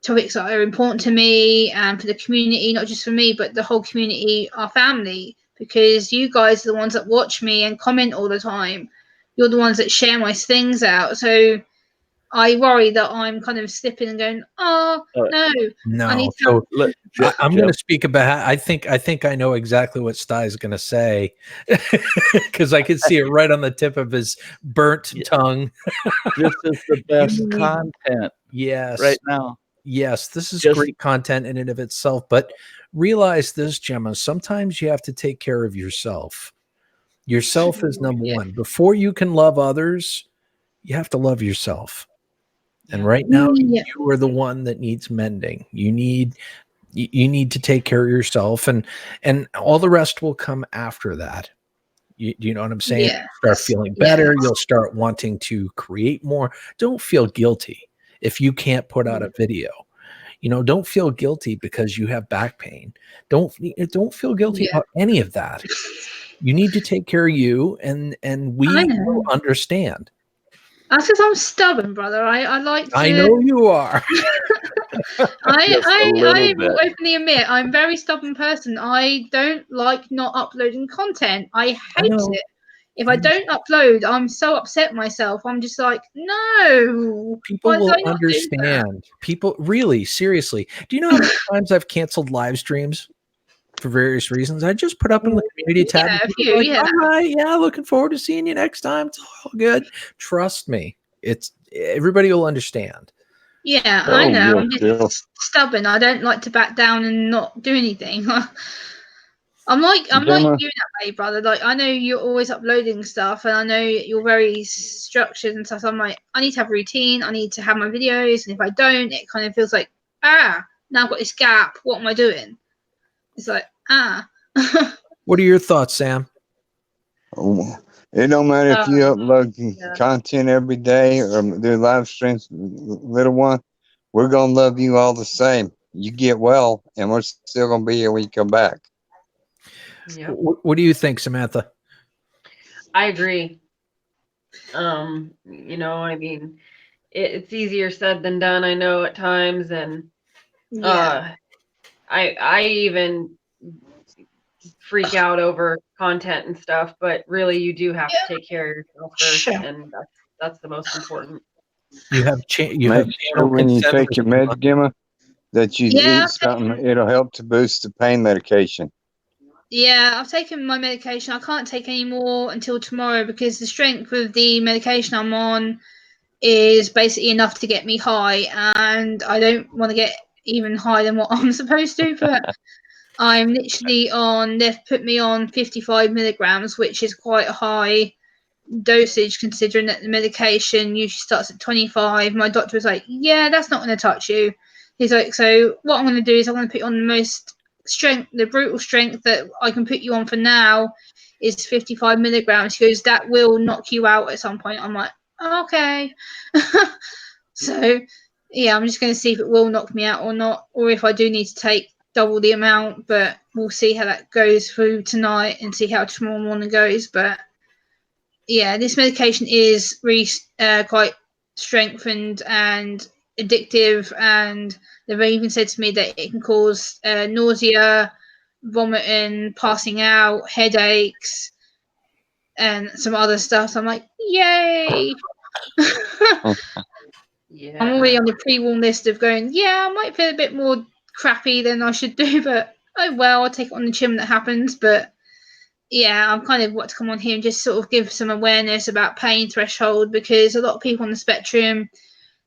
A: topics that are important to me and for the community, not just for me, but the whole community, our family, because you guys are the ones that watch me and comment all the time. You're the ones that share my things out. So I worry that I'm kind of slipping and going, oh, no, I need
D: No.
A: to.
D: So I'm going to speak about. I think I know exactly what Sty is going to say because I could see it right on the tip of his burnt tongue.
C: This is the best content.
D: Yes.
C: Right now.
D: Yes, this is great content in and of itself. But realize this, Gemma. Sometimes you have to take care of yourself. Yourself is number one. Before you can love others, you have to love yourself. And right now, you are the one that needs mending. You need to take care of yourself, and all the rest will come after that. You know what I'm saying?
A: Yeah.
D: Start feeling better. You'll start wanting to create more. Don't feel guilty if you can't put out a video. Don't feel guilty because you have back pain. Don't feel guilty about any of that. You need to take care of you, and we will understand.
A: That's because I'm stubborn, brother. I like to.
D: I know you are.
A: I will openly admit I'm a very stubborn person. I don't like not uploading content. I hate it. If I don't upload, I'm so upset myself. I'm just like, no.
D: People will understand. People, really, seriously. Do you know how many times I've canceled live streams for various reasons? I just put up in the community tab.
A: Yeah, a few,
D: like, all right, yeah, looking forward to seeing you next time. It's all good. Trust me. Everybody will understand.
A: Yeah, I know. I'm just stubborn. I don't like to back down and not do anything. I'm like you that way, brother. Like, I know you're always uploading stuff, and I know you're very structured and stuff. So I'm like, I need to have a routine. I need to have my videos, and if I don't, it kind of feels like, now I've got this gap. What am I doing? It's like,
D: What are your thoughts, Sam?
B: It don't matter if you upload content every day or do live streams, little one. We're gonna love you all the same. You get well, and we're still gonna be here when you come back.
D: Yeah. What do you think, Samantha?
E: I agree. I mean, it's easier said than done, I know, at times, and I even freak out over content and stuff, but really you do have to take care of yourself first, and that's the most important.
D: You have
B: Make sure when you take your meds, Gemma, that you eat something. It'll help to boost the pain medication.
A: Yeah, I've taken my medication. I can't take any more until tomorrow because the strength of the medication I'm on is basically enough to get me high, and I don't want to get even higher than what I'm supposed to, but I'm literally they've put me on 55 milligrams, which is quite a high dosage, considering that the medication usually starts at 25. My doctor was like, yeah, that's not going to touch you. He's like, so what I'm going to do is I'm going to put you on the most strength, the brutal strength that I can put you on for now is 55 milligrams. He goes, that will knock you out at some point. I'm like, okay. So yeah, I'm just going to see if it will knock me out or not, or if I do need to take double the amount, but we'll see how that goes through tonight and see how tomorrow morning goes. But yeah, this medication is really quite strengthened and addictive, and they've even said to me that it can cause nausea, vomiting, passing out, headaches, and some other stuff. So I'm like, yay!
E: Yeah.
A: I'm already on the pre-warn list of going, yeah, I might feel a bit more crappy than I should do, but oh well, I'll take it on the chin when that happens. But yeah, I'm kind of want to come on here and just sort of give some awareness about pain threshold, because a lot of people on the spectrum,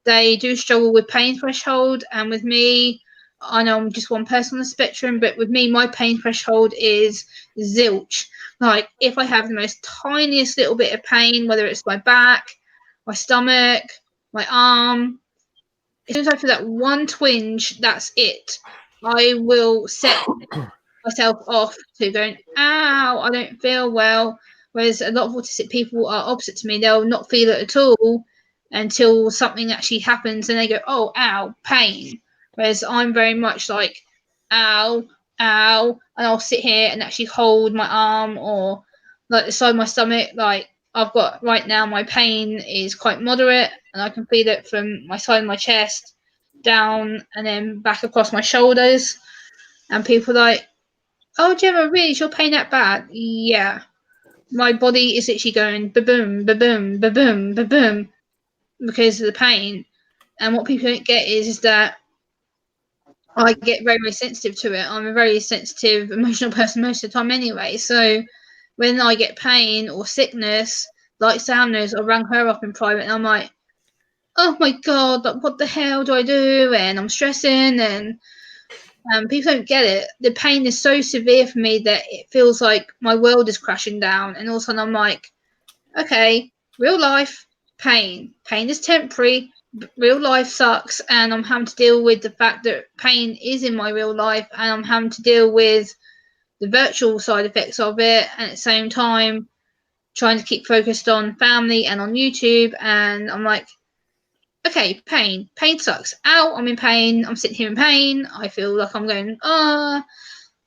A: they do struggle with pain threshold. And with me, I know I'm just one person on the spectrum, but with me, my pain threshold is zilch. Like if I have the most tiniest little bit of pain, whether it's my back, my stomach, my arm, as soon as I feel that one twinge, that's it. I will set myself off to going, ow, I don't feel well. Whereas a lot of autistic people are opposite to me. They'll not feel it at all until something actually happens and they go, oh, ow, pain. Whereas I'm very much like, ow, ow. And I'll sit here and actually hold my arm or like the side of my stomach. Like I've got right now, my pain is quite moderate and I can feel it from my side of my chest down and then back across my shoulders. And people are like, oh, Gemma, really? Is your pain that bad? Yeah. My body is literally going ba-boom, ba-boom, ba-boom, ba-boom because of the pain. And what people don't get is that I get very, very sensitive to it. I'm a very sensitive, emotional person most of the time anyway. So when I get pain or sickness, like Sam knows, I rang her up in private and I'm like, oh my God, like, what the hell do I do? And I'm stressing and people don't get it. The pain is so severe for me that it feels like my world is crashing down. And all of a sudden I'm like, okay, real life, pain. Pain is temporary. Real life sucks. And I'm having to deal with the fact that pain is in my real life. And I'm having to deal with the virtual side effects of it. And at the same time, trying to keep focused on family and on YouTube. And I'm like, okay, pain. Pain sucks. Ow, I'm in pain. I'm sitting here in pain. I feel like I'm going,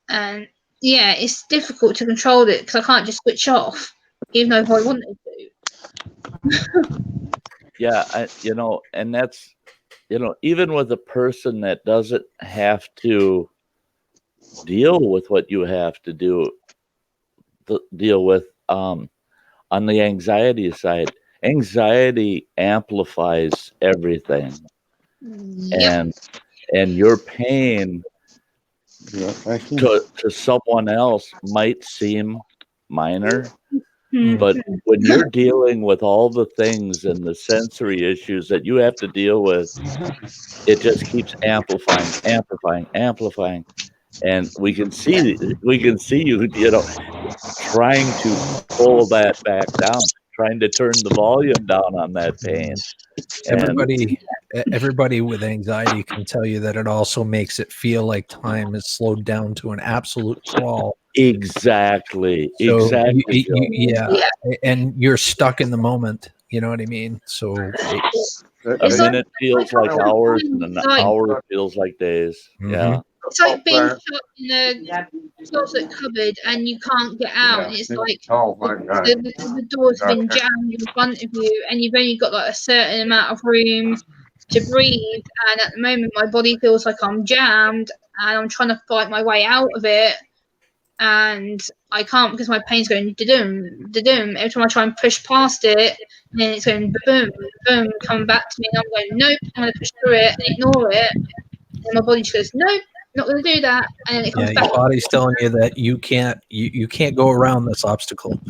A: and yeah, it's difficult to control it because I can't just switch off, even though if I wanted to.
C: Yeah, and that's, even with a person that doesn't have to deal with what you have to deal with on the anxiety side. Anxiety amplifies everything.
A: Yep.
C: And your pain to someone else might seem minor, but when you're dealing with all the things and the sensory issues that you have to deal with, it just keeps amplifying. And we can see you, trying to pull that back down, trying to turn the volume down on that pain.
D: Everybody with anxiety can tell you that it also makes it feel like time is slowed down to an absolute crawl.
C: Exactly.
D: So
C: exactly.
D: Yeah. And you're stuck in the moment. You know what I mean? So
C: a minute feels like hours, and an hour feels like days. Yeah.
A: It's like being shot in a closet cupboard and you can't get out. And it's like the doors have been jammed in front of you and you've only got like a certain amount of room to breathe. And at the moment, my body feels like I'm jammed and I'm trying to fight my way out of it. And I can't because my pain's going da-dum, da-dum. Every time I try and push past it, and then it's going boom, boom, coming back to me. And I'm going, nope, I'm going to push through it and ignore it. And my body just goes, nope, not going to do that. And then it comes back.
D: Your body's telling you that you can't go around this obstacle.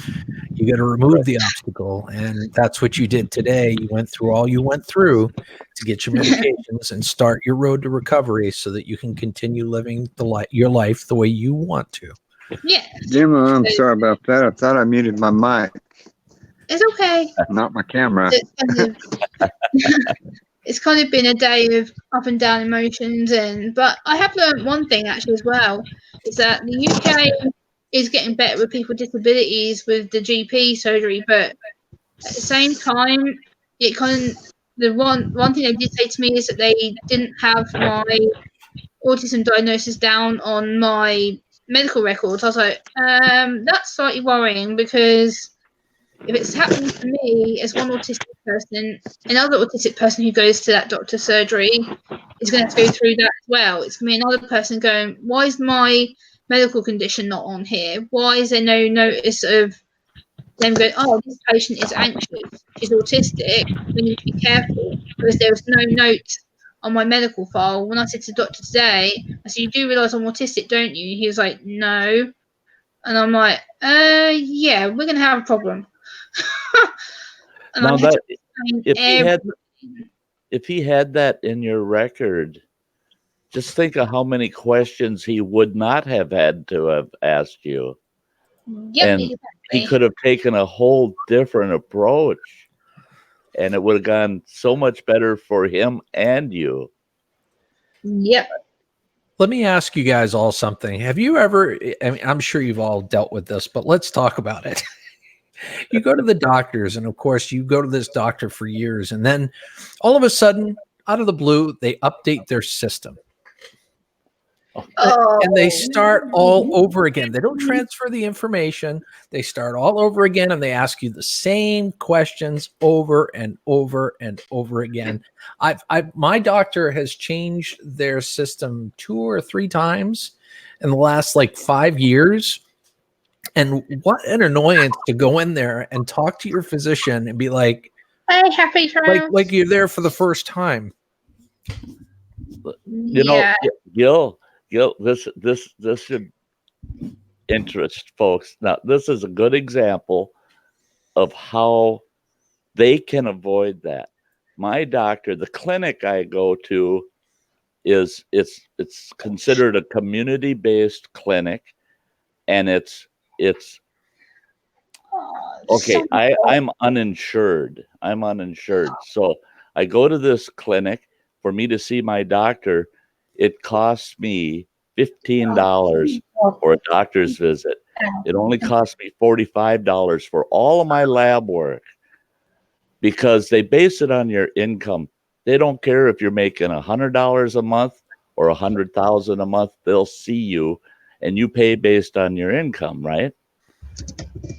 D: You got to remove the obstacle, and that's what you did today. You went through all you went through to get your medications and start your road to recovery, so that you can continue living your life the way you want to.
A: Yeah.
B: Gemma, I'm sorry about that. I thought I muted my mic.
A: It's okay.
B: Not my camera.
A: It's kind of, it's kind of been a day of up and down emotions, but I have learned one thing actually as well, is that the UK is getting better with people with disabilities with the GP surgery, but at the same time, it kind of, the one thing they did say to me is that they didn't have my autism diagnosis down on my medical records. I was like, that's slightly worrying, because if it's happening to me as one autistic person, another autistic person who goes to that doctor's surgery is going to have to go through that as well. It's going to be another person going, why is my medical condition not on here? Why is there no notice of them going, oh, this patient is anxious, she's autistic, we need to be careful, because there was no note on my medical file. When I said to the doctor today, I said, you do realise I'm autistic, don't you? He was like, no. And I'm like, yeah, we're going to have a problem. And
C: Now
A: I had
C: that
A: to explain
C: if he had that in your record, just think of how many questions he would not have had to have asked you.
A: Yep,
C: And
A: exactly.
C: he could have taken a whole different approach, and it would have gone so much better for him and you.
A: Yep.
D: Let me ask you guys all something. Have you ever, I mean, I'm sure you've all dealt with this, but let's talk about it. You go to the doctors, and of course, you go to this doctor for years, and then all of a sudden, out of the blue, they update their system.
A: Oh.
D: And they start all over again. They don't transfer the information. They start all over again, and they ask you the same questions over and over and over again. My doctor has changed their system 2 or 3 times in the last like 5 years. And what an annoyance to go in there and talk to your physician and be like,
A: Hey, happy trials.
D: like you're there for the first time.
C: You know, Gil, this should interest folks. Now, this is a good example of how they can avoid that. My doctor, the clinic I go to, it's considered a community-based clinic, and it's okay. I'm uninsured. So I go to this clinic. For me to see my doctor, it costs me $15 for a doctor's visit. It only costs me $45 for all of my lab work, because they base it on your income. They don't care if you're making $100 a month or $100,000 a month. They'll see you, and you pay based on your income, right?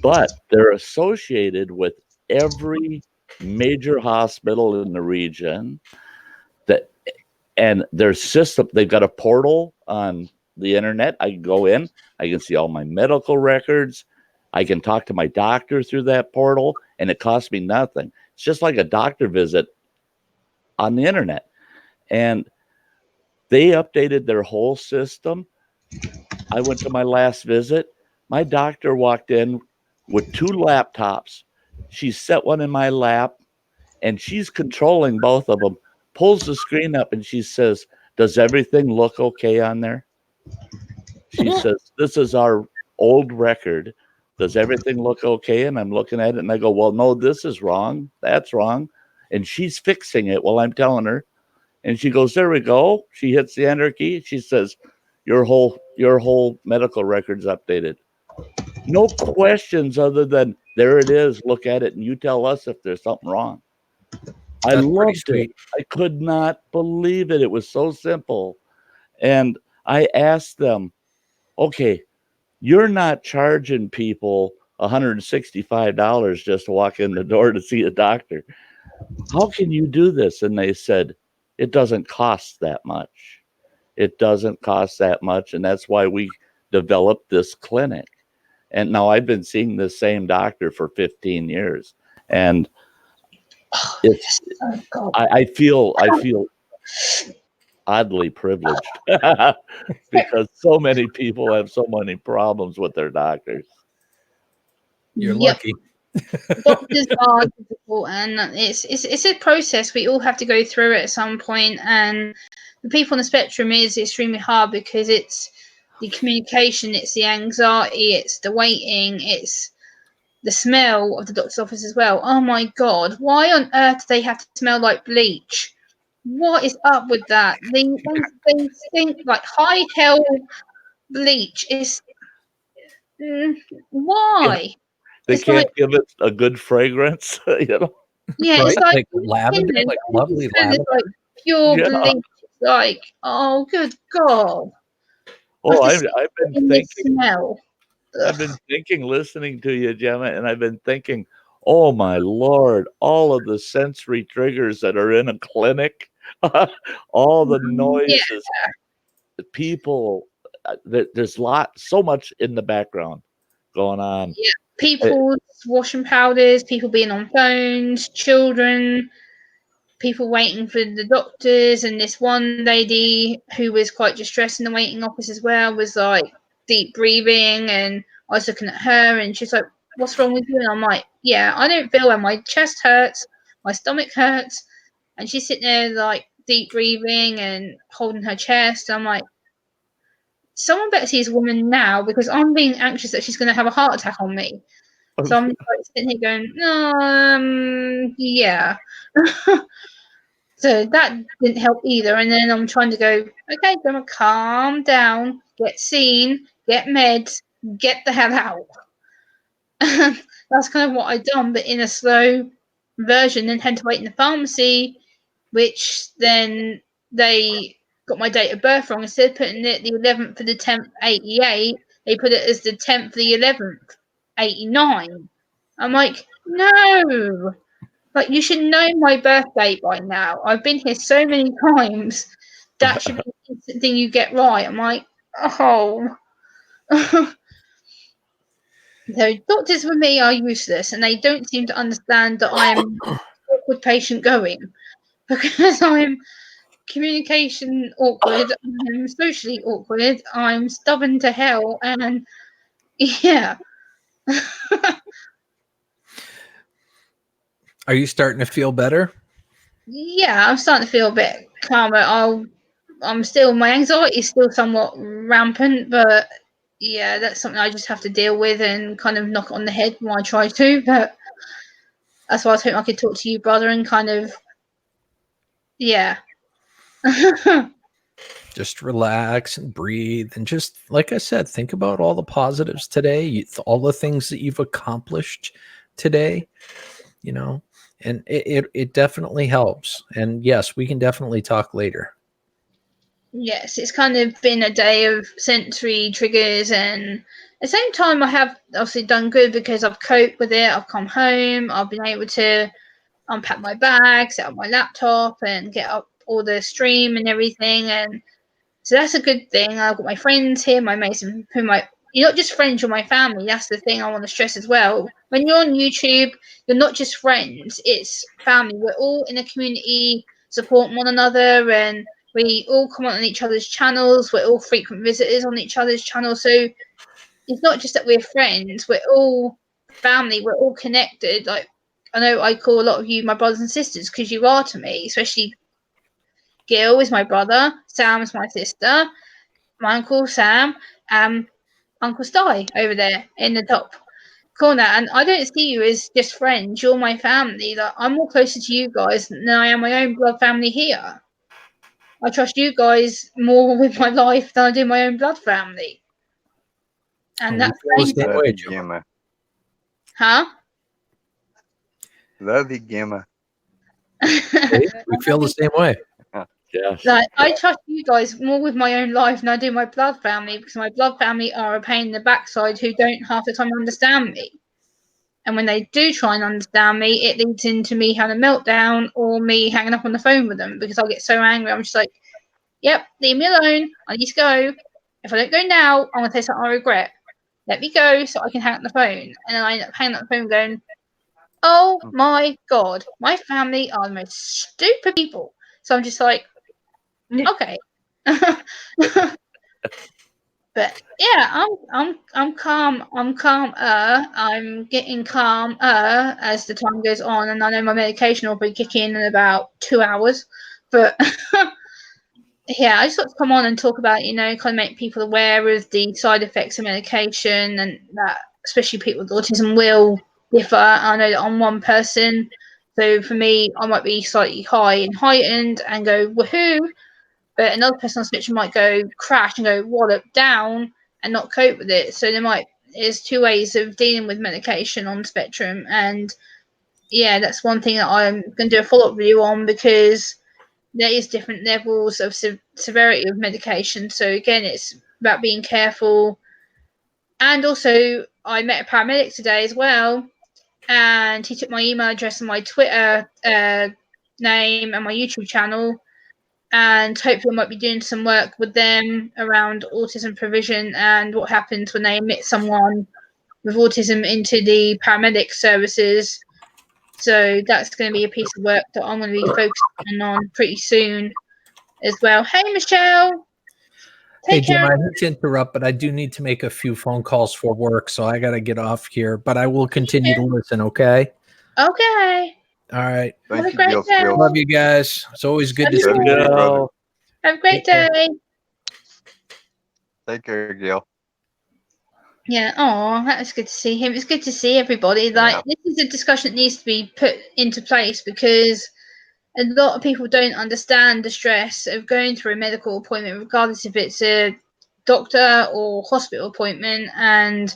C: But they're associated with every major hospital in the region. And their system, they've got a portal on the internet. I can go in, I can see all my medical records. I can talk to my doctor through that portal, and it costs me nothing. It's just like a doctor visit on the internet. And they updated their whole system. I went to my last visit. My doctor walked in with 2 laptops. She set one in my lap, and she's controlling both of them. Pulls the screen up, and she says, "Does everything look okay on there?" She says, "This is our old record. Does everything look okay?" And I'm looking at it, and I go, "Well, no, this is wrong. That's wrong." And she's fixing it while I'm telling her. And she goes, "There we go." She hits the enter key. She says, your whole medical record's updated. No questions other than, there it is. Look at it, and you tell us if there's something wrong. I loved it. I could not believe it. It was so simple. And I asked them, okay, you're not charging people $165 just to walk in the door to see a doctor. How can you do this? And they said, it doesn't cost that much. It doesn't cost that much. And that's why we developed this clinic. And now I've been seeing the same doctor for 15 years. And it's, I feel oddly privileged because so many people have so many problems with their doctors.
D: You're lucky.
A: Doctors are difficult, and it's a process. We all have to go through it at some point, and the people on the spectrum is extremely hard, because it's the communication, it's the anxiety, it's the waiting, it's the smell of the doctor's office as well. Oh my god, why on earth do they have to smell like bleach? What is up with that? They stink like high hell bleach. Is why?
C: They
A: It's
C: can't
A: like,
C: give it a good fragrance, you know.
A: yeah,
D: Right?
A: it's like
D: Like lavender, like lovely
A: it's like
D: lavender.
A: pure
C: Yeah.
A: bleach. It's like, oh good god.
C: Oh,
A: What's the
C: I've been
A: in this
C: thinking,
A: smell?
C: I've been thinking, listening to you, Gemma, and I've been thinking, oh my Lord, all of the sensory triggers that are in a clinic, all the
A: Yeah,
C: noises, the people, there's so much in the background going on.
A: yeah. People's washing powders, people being on phones, children, people waiting for the doctors, and this one lady who was quite distressed in the waiting office as well was like deep breathing, and I was looking at her and she's like, what's wrong with you? And I'm like, yeah, I don't feel when my chest hurts, my stomach hurts, and she's sitting there like deep breathing and holding her chest. I'm like, someone better see this woman now because I'm being anxious that she's going to have a heart attack on me. So I'm like sitting here going, yeah. So that didn't help either. And then I'm trying to go, okay, Gemma, calm down, get seen, get meds, get the hell out. That's kind of what I done, but in a slow version. Then had to wait in the pharmacy, which then they got my date of birth wrong. Instead of putting it the 11th for the 10th, 88, they put it as the 10th for the 11th, 89. I'm like, no. Like, you should know my birth date by now. I've been here so many times. That should be the instant thing you get right. I'm like, oh. So doctors for me are useless, and they don't seem to understand that I am an awkward patient going because I'm communication awkward, I'm socially awkward, I'm stubborn to hell, and yeah.
D: Are you starting to feel better?
A: Yeah, I'm starting to feel a bit calmer. I'm still, my anxiety is still somewhat rampant, but yeah, that's something I just have to deal with and kind of knock it on the head when I try to. But that's why I was hoping I could talk to you, brother, and kind of, yeah.
D: Just relax and breathe. And just, like I said, think about all the positives today, all the things that you've accomplished today, you know, and it definitely helps. And yes, we can definitely talk later.
A: Yes, it's kind of been a day of sensory triggers, and at the same time, I have obviously done good because I've coped with it. I've come home, I've been able to unpack my bag, set up my laptop, and get up all the stream and everything. And so that's a good thing. I've got my friends here, my mates, you're not just friends, you're my family. That's the thing I want to stress as well. When you're on YouTube, you're not just friends, it's family. We're all in a community, supporting one another, and we all comment on each other's channels. We're all frequent visitors on each other's channels. So it's not just that we're friends, we're all family, we're all connected. Like, I know I call a lot of you my brothers and sisters because you are to me, especially Gil is my brother, Sam is my sister, my uncle Sam, Uncle Sty over there in the top corner. And I don't see you as just friends. You're my family. Like, I'm more closer to you guys than I am my own blood family here. I trust you guys more with my life than I do my own blood family. And
D: We
A: that's
D: feel the
A: painful.
D: same
B: Love
D: way,
B: you,
D: Joe.
B: Gemma.
A: Huh?
B: Love you, Gemma.
D: We feel the same way.
C: Yes.
A: Like, I trust you guys more with my own life than I do my blood family because my blood family are a pain in the backside who don't half the time understand me. And when they do try and understand me, it leads into me having a meltdown or me hanging up on the phone with them because I get so angry. I'm just like, yep, leave me alone. I need to go. If I don't go now, I'm going to say something I regret. Let me go so I can hang up the phone. And then I end up hanging up the phone going, oh my God, my family are the most stupid people. So I'm just like, okay. But yeah, I'm calm. I'm calmer. I'm getting calmer as the time goes on, and I know my medication will be kicking in about 2 hours. But yeah, I just want to come on and talk about, kind of make people aware of the side effects of medication and that especially people with autism, will differ. I know that I'm one person, so for me, I might be slightly high and heightened and go woohoo, but another person on the spectrum might go crash and go wallop down and not cope with it. So there's two ways of dealing with medication on the spectrum, and yeah, that's one thing that I'm going to do a follow-up video on, because there is different levels of severity of medication. So again, it's about being careful. And also, I met a paramedic today as well, and he took my email address and my Twitter name and my YouTube channel, and hopefully I might be doing some work with them around autism provision and what happens when they admit someone with autism into the paramedic services. So that's going to be a piece of work that I'm going to be focusing on pretty soon as well. Hey, Michelle.
D: Hey, Jim, I hate to interrupt, but I do need to make a few phone calls for work, so I got to get off here. But I will continue to listen, okay?
A: Okay.
D: All right.
A: Have a great day.
D: Love you guys. It's always good to see you.
B: brother.
A: Have a great day.
B: Take care, Gil.
A: Yeah, oh, that was good to see him. It's good to see everybody. Like, this is a discussion that needs to be put into place, because a lot of people don't understand the stress of going through a medical appointment, regardless if it's a doctor or hospital appointment, and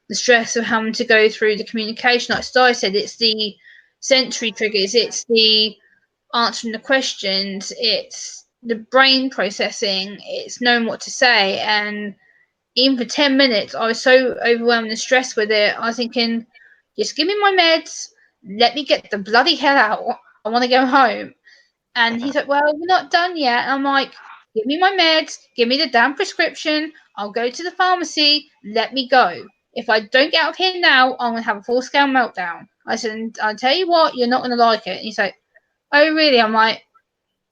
A: the stress of having to go through the communication. Like Sty said, it's the sensory triggers, it's the answering the questions, it's the brain processing, it's knowing what to say. And even for 10 minutes, I was so overwhelmed and stressed with it. I was thinking, just give me my meds. Let me get the bloody hell out. I want to go home. And he's like, well, we're not done yet. And I'm like, give me my meds. Give me the damn prescription. I'll go to the pharmacy. Let me go. If I don't get out of here now, I'm going to have a full-scale meltdown. I said, and I'll tell you what, you're not going to like it. And he's like, oh, really? I'm like,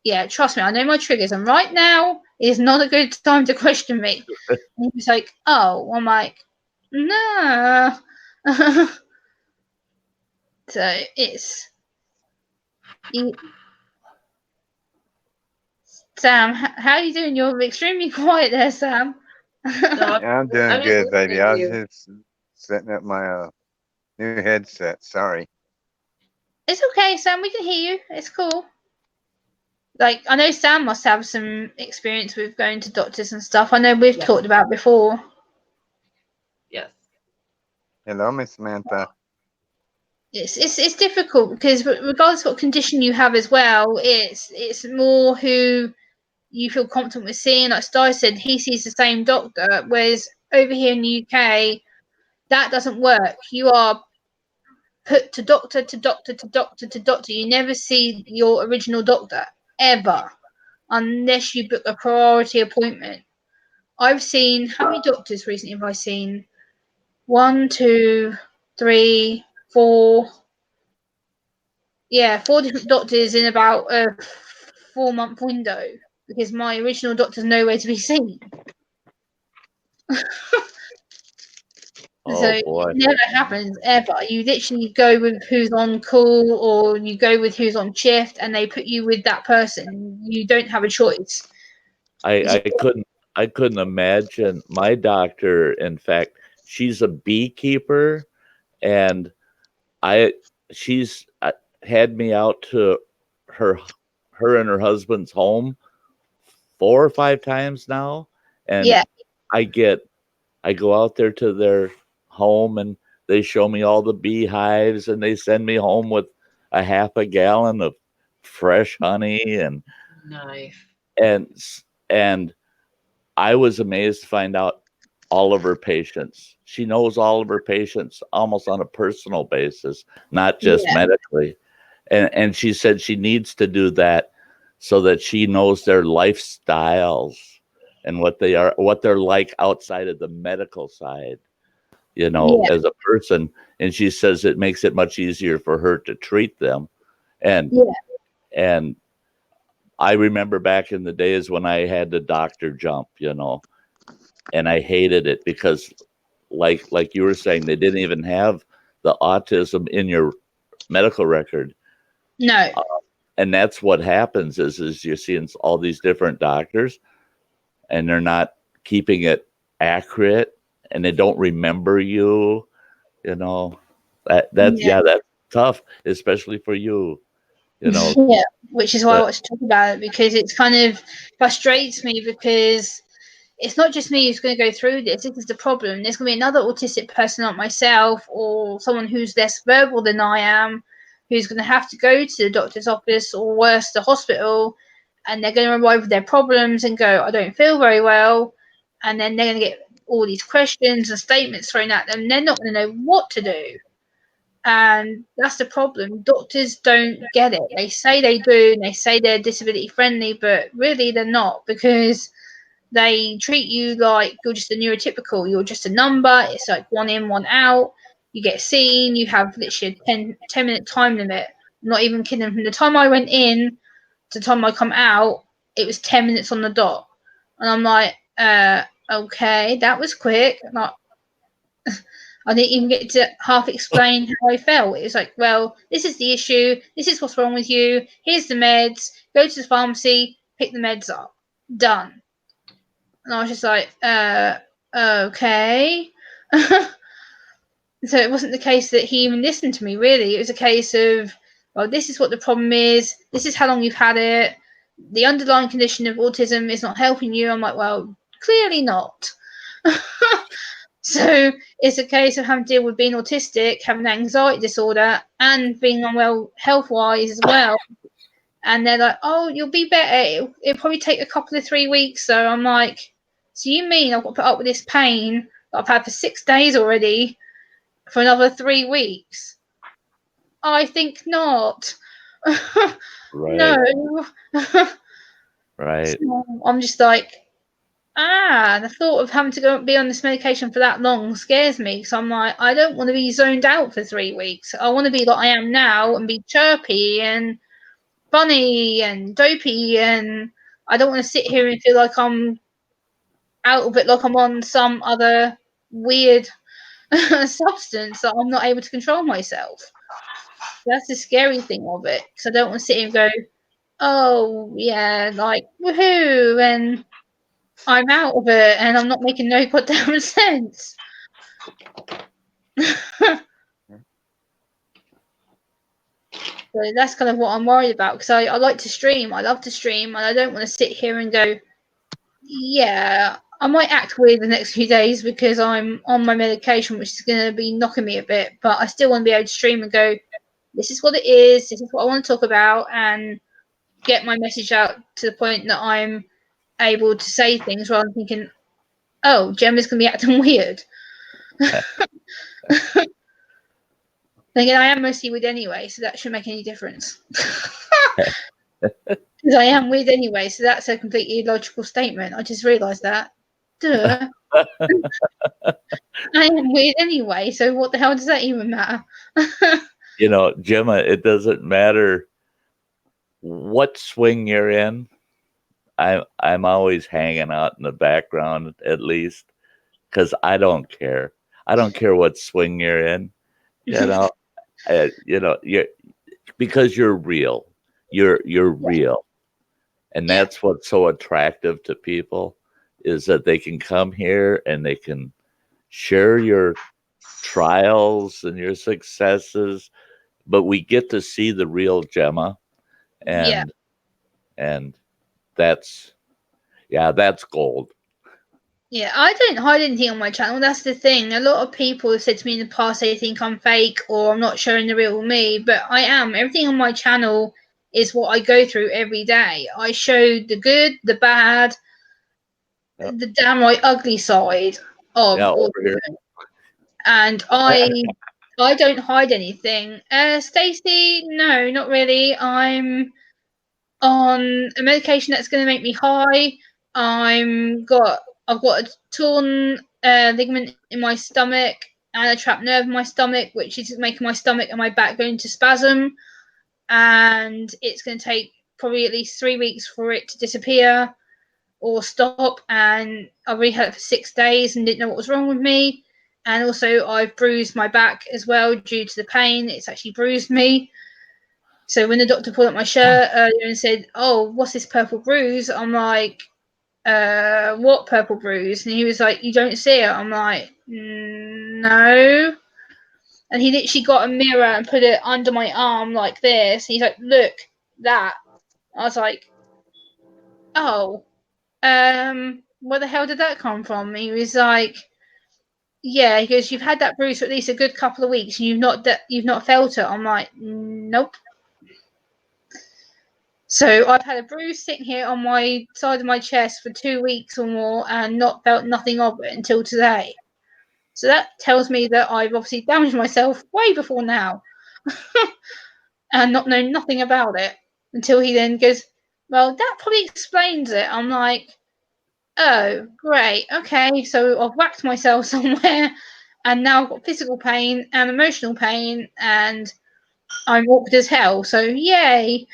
A: yeah, trust me, I know my triggers, and right now is not a good time to question me. And he was like, oh, I'm like, no. So it's Sam, how are you doing? You're extremely quiet there, Sam.
E: No,
B: Yeah, I'm doing
E: I'm just
B: good, lady.
E: listening
B: I
E: to
B: was
E: you.
B: just setting up my new headset. Sorry.
A: It's okay, Sam. We can hear you. It's cool. Like, I know Sam must have some experience with going to doctors and stuff. I know we've talked about before.
E: Yes.
B: Hello, Miss Samantha.
A: It's difficult, because regardless of what condition you have as well, it's more who you feel confident with seeing. Like Sty said, he sees the same doctor, whereas over here in the UK, that doesn't work. You are put to doctor to doctor to doctor to doctor. You never see your original doctor ever, unless you book a priority appointment. I've seen, how many doctors recently have I seen? 1, 2, 3, 4. Yeah, 4 different doctors in about a 4-month window, because my original doctor's nowhere to be seen.
C: Oh
A: So
C: boy.
A: it never happens ever. You literally go with who's on call, or you go with who's on shift, and they put you with that person. You don't have a choice.
C: I couldn't imagine my doctor. In fact, she's a beekeeper, and she's had me out to her and her husband's home 4 or 5 times now, and
A: Yeah.
C: I go out there to their home, and they show me all the beehives, and they send me home with a half a gallon of fresh honey, and
E: Nice.
C: and I was amazed to find out all of her patients. She knows all of her patients almost on a personal basis, not just medically. And she said she needs to do that so that she knows their lifestyles and what they're like outside of the medical side, as a person. And she says it makes it much easier for her to treat them. And I remember back in the days when I had the doctor jump, and I hated it because like you were saying, they didn't even have the autism in your medical record.
A: No.
C: And that's what happens is you're seeing all these different doctors, and they're not keeping it accurate, and they don't remember you. You know, that's that's tough, especially for you. You know,
A: Yeah, which is why I
C: but
A: want to talk about it, because it's kind of frustrates me, because it's not just me who's going to go through this. This is the problem. There's going to be another autistic person like myself, or someone who's less verbal than I am, who's going to have to go to the doctor's office, or worse, the hospital, and they're going to arrive with their problems and go, I don't feel very well. And then they're going to get all these questions and statements thrown at them. They're not going to know what to do. And that's the problem. Doctors don't get it. They say they do, and they say they're disability friendly, but really they're not, because they treat you like you're just a neurotypical. You're just a number. It's like one in, one out. You get seen. You have literally a 10-minute time limit. I'm not even kidding. From the time I went in to the time I come out, it was 10 minutes on the dot. And I'm like, okay, that was quick. I didn't even get to half explain how I felt. It was like, well, this is the issue. This is what's wrong with you. Here's the meds. Go to the pharmacy, pick the meds up. Done. And I was just like, okay. So it wasn't the case that he even listened to me, really. It was a case of, well, this is what the problem is. This is how long you've had it. The underlying condition of autism is not helping you. I'm like, well, clearly not. So it's a case of having to deal with being autistic, having an anxiety disorder, and being unwell health-wise as well. And they're like, oh, you'll be better. It'll probably take a couple of 3 weeks. So I'm like, so you mean I've got to put up with this pain that I've had for 6 days already for another 3 weeks? I think not.
C: right,
A: No.
C: right.
A: So I'm just like, the thought of having to go be on this medication for that long scares me. So I'm like, I don't want to be zoned out for 3 weeks. I want to be like I am now and be chirpy and funny and dopey, and I don't want to sit here and feel like I'm out of it, like I'm on some other weird substance that I'm not able to control myself. That's the scary thing of it. Because I don't want to sit here and go, oh yeah, like woohoo, and I'm out of it, and I'm not making no goddamn sense. So that's kind of what I'm worried about, because I like to stream. I love to stream, and I don't want to sit here and go, yeah, I might act weird the next few days because I'm on my medication, which is going to be knocking me a bit. But I still want to be able to stream and go, this is what it is. This is what I want to talk about, and get my message out to the point that I'm able to say things rather than thinking, oh, Gemma's going to be acting weird. Then again, I am mostly weird anyway, so that shouldn't make any difference. Because I am weird anyway, so that's a completely illogical statement. I just realised that. Duh. I am weird anyway, so what the hell does that even matter?
C: You know, Gemma, it doesn't matter what swing you're in. I'm always hanging out in the background at least, because I don't care. I don't care what swing you're in. You know, you're because you're real. You're real, and that's what's so attractive to people, is that they can come here and they can share your trials and your successes, but we get to see the real Gemma, and that's that's gold.
A: Yeah, I don't hide anything on my channel. That's the thing. A lot of people have said to me in the past they think I'm fake or I'm not showing the real me, but I am. Everything on my channel is what I go through every day. I show the good, the bad, the downright ugly side of autism. And I don't hide anything. Stacey, no, not really. I'm on a medication that's going to make me high. I've got a torn ligament in my stomach and a trapped nerve in my stomach, which is making my stomach and my back go into spasm. And it's going to take probably at least 3 weeks for it to disappear or stop. And I really had it for 6 days and didn't know what was wrong with me. And also, I've bruised my back as well due to the pain. It's actually bruised me. So when the doctor pulled up my shirt earlier and said, "Oh, what's this purple bruise?" I'm like, "What purple bruise?" And he was like, "You don't see it." I'm like, "No." And he literally got a mirror and put it under my arm like this. He's like, look, that. I was like, oh, where the hell did that come from? He was like, yeah, he goes, you've had that bruise for at least a good couple of weeks and you've not felt it. I'm like, nope. So I've had a bruise sitting here on my side of my chest for 2 weeks or more and not felt nothing of it until today. So that tells me that I've obviously damaged myself way before now and not known nothing about it until he then goes, well, that probably explains it. I'm like, oh, great. Okay, so I've whacked myself somewhere and now I've got physical pain and emotional pain and I'm awkward as hell. So yay.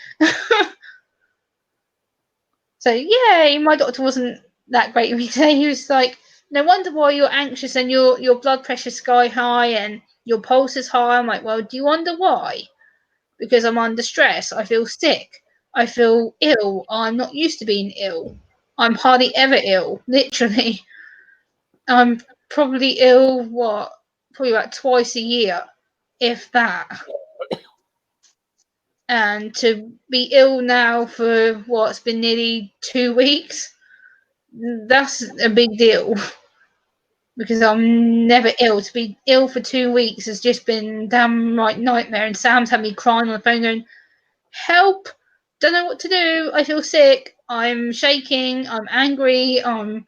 A: So yay, my doctor wasn't that great with me today. He was like, no wonder why you're anxious and your blood pressure's sky high and your pulse is high. I'm like, well, do you wonder why? Because I'm under stress. I feel sick. I feel ill. I'm not used to being ill. I'm hardly ever ill, literally. I'm probably ill, probably about twice a year, if that. And to be ill now for it's been nearly 2 weeks, that's a big deal. Because I'm never ill. To be ill for 2 weeks has just been downright nightmare. And Sam's had me crying on the phone going, help! Don't know what to do. I feel sick. I'm shaking. I'm angry. I'm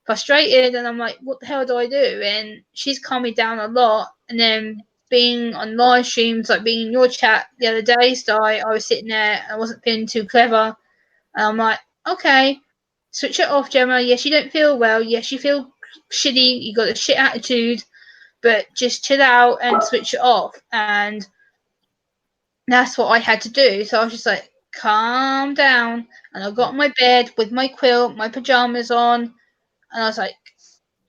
A: frustrated. And I'm like, what the hell do I do? And she's calmed me down a lot. And then being on live streams, like being in your chat the other day, I was sitting there. I wasn't feeling too clever. And I'm like, okay, switch it off, Gemma. Yes, you don't feel well. Yes, you feel shitty. You got a shit attitude. But just chill out and switch it off. And that's what I had to do. So I was just like, calm down. And I got on my bed with my quilt, my pajamas on. And I was like,